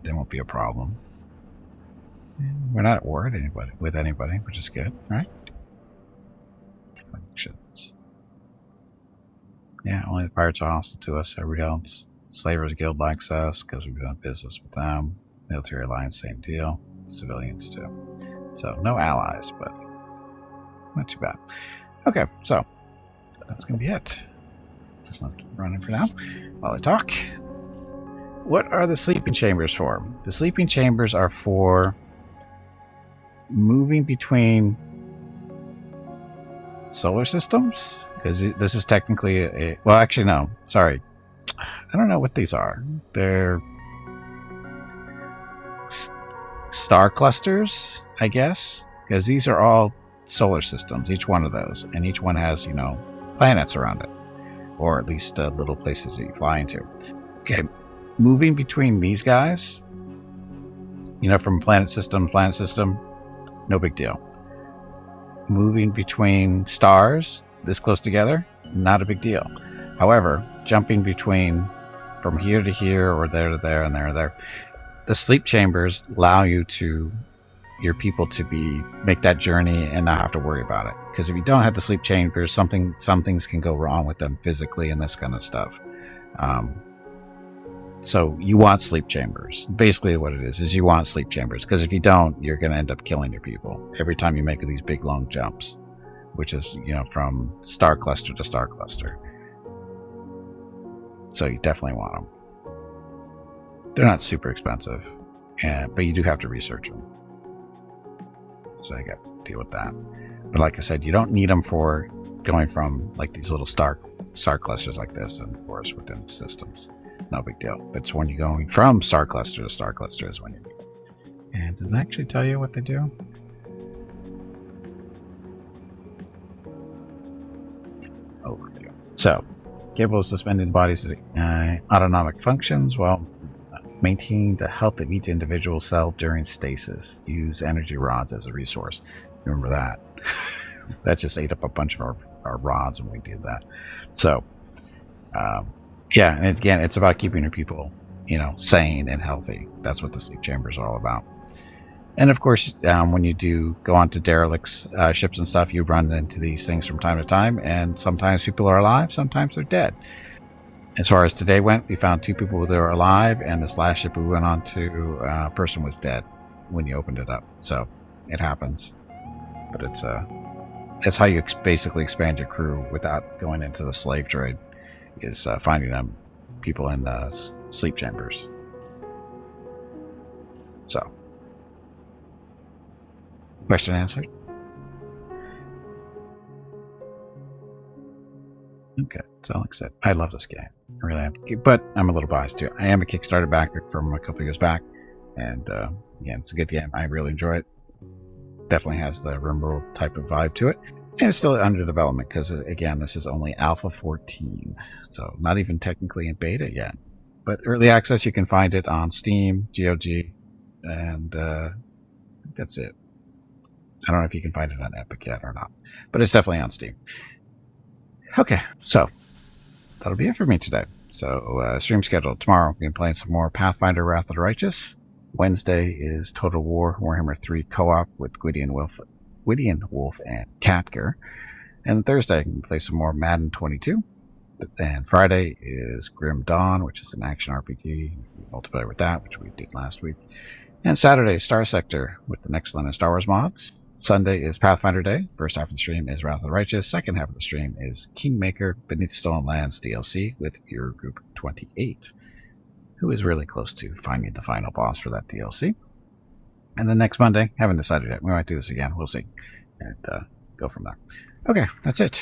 They won't be a problem. We're not at war with anybody, which is good, right? Yeah, only the pirates are hostile to us. Everybody else, Slavers Guild likes us because we've done business with them. Military Alliance, same deal. Civilians too. So no allies, but not too bad. Okay, so that's gonna be it. Just let it run for now while I talk. What are the sleeping chambers for? The sleeping chambers are for moving between solar systems, because this is technically well, actually no, sorry, I don't know what these are. They're star clusters, I guess, because these are all solar systems, each one of those, and each one has, you know, planets around it, or at least little places that you fly into. Okay, moving between these guys, you know, from planet system, no big deal. Moving between stars this close together, not a big deal. However, jumping between from here to here, or there to there, and there to there, the sleep chambers allow your people to make that journey and not have to worry about it. Because if you don't have the sleep chambers, some things can go wrong with them physically and this kind of stuff. So you want sleep chambers. Basically what it is you want sleep chambers, because if you don't, you're going to end up killing your people every time you make these big long jumps, which is, from star cluster to star cluster. So you definitely want them. They're not super expensive, but you do have to research them. So I got to deal with that. But like I said, you don't need them for going from like these little star clusters like this, and of course within the systems. No big deal. But it's when you're going from star cluster to star cluster is when you need it. And does it actually tell you what they do? Oh, there you go. So, capable of suspending bodies' autonomic functions while maintaining the health of each individual cell during stasis. Use energy rods as a resource. Remember that. That just ate up a bunch of our rods when we did that. So, yeah, and again, it's about keeping your people, sane and healthy. That's what the sleep chambers are all about. And of course, when you do go onto derelicts, ships and stuff, you run into these things from time to time, and sometimes people are alive, sometimes they're dead. As far as today went, we found 2 people that were alive, and this last ship we went on to, a person was dead when you opened it up. So it happens, but it's how you basically expand your crew without going into the slave trade, is finding them people in the sleep chambers. So, question answered. Okay, so like I said, I love this game. I really am. But I'm a little biased too. I am a Kickstarter backer from a couple years back, and again, it's a good game. I really enjoy it. Definitely has the RimWorld type of vibe to it. And it's still under development because, again, this is only Alpha 14. So not even technically in beta yet. But early access, you can find it on Steam, GOG, and that's it. I don't know if you can find it on Epic yet or not. But it's definitely on Steam. Okay, so that'll be it for me today. So stream schedule. Tomorrow, we're playing some more Pathfinder Wrath of the Righteous. Wednesday is Total War Warhammer 3 co-op with Gwydion Wolf and Katger. And Thursday, we can play some more Madden 22. And Friday is Grim Dawn, which is an action RPG. Multiplayer with that, which we did last week. And Saturday, Star Sector with the next line of Star Wars mods. Sunday is Pathfinder Day. First half of the stream is Wrath of the Righteous. Second half of the stream is Kingmaker Beneath Stolen Lands DLC with Viewer Group 28, who is really close to finding the final boss for that DLC. And then next Monday, haven't decided yet. We might do this again. We'll see. And go from there. Okay, that's it.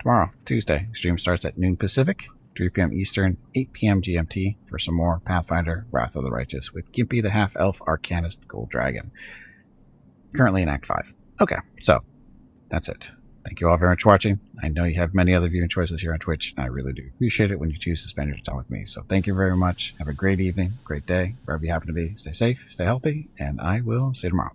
Tomorrow, Tuesday, stream starts at noon Pacific, 3 p.m. Eastern, 8 p.m. GMT for some more Pathfinder Wrath of the Righteous with Gimpy the Half-Elf Arcanist Gold Dragon. Currently in Act 5. Okay, so that's it. Thank you all very much for watching. I know you have many other viewing choices here on Twitch, and I really do appreciate it when you choose to spend your time with me. So thank you very much. Have a great evening, great day, wherever you happen to be. Stay safe, stay healthy, and I will see you tomorrow.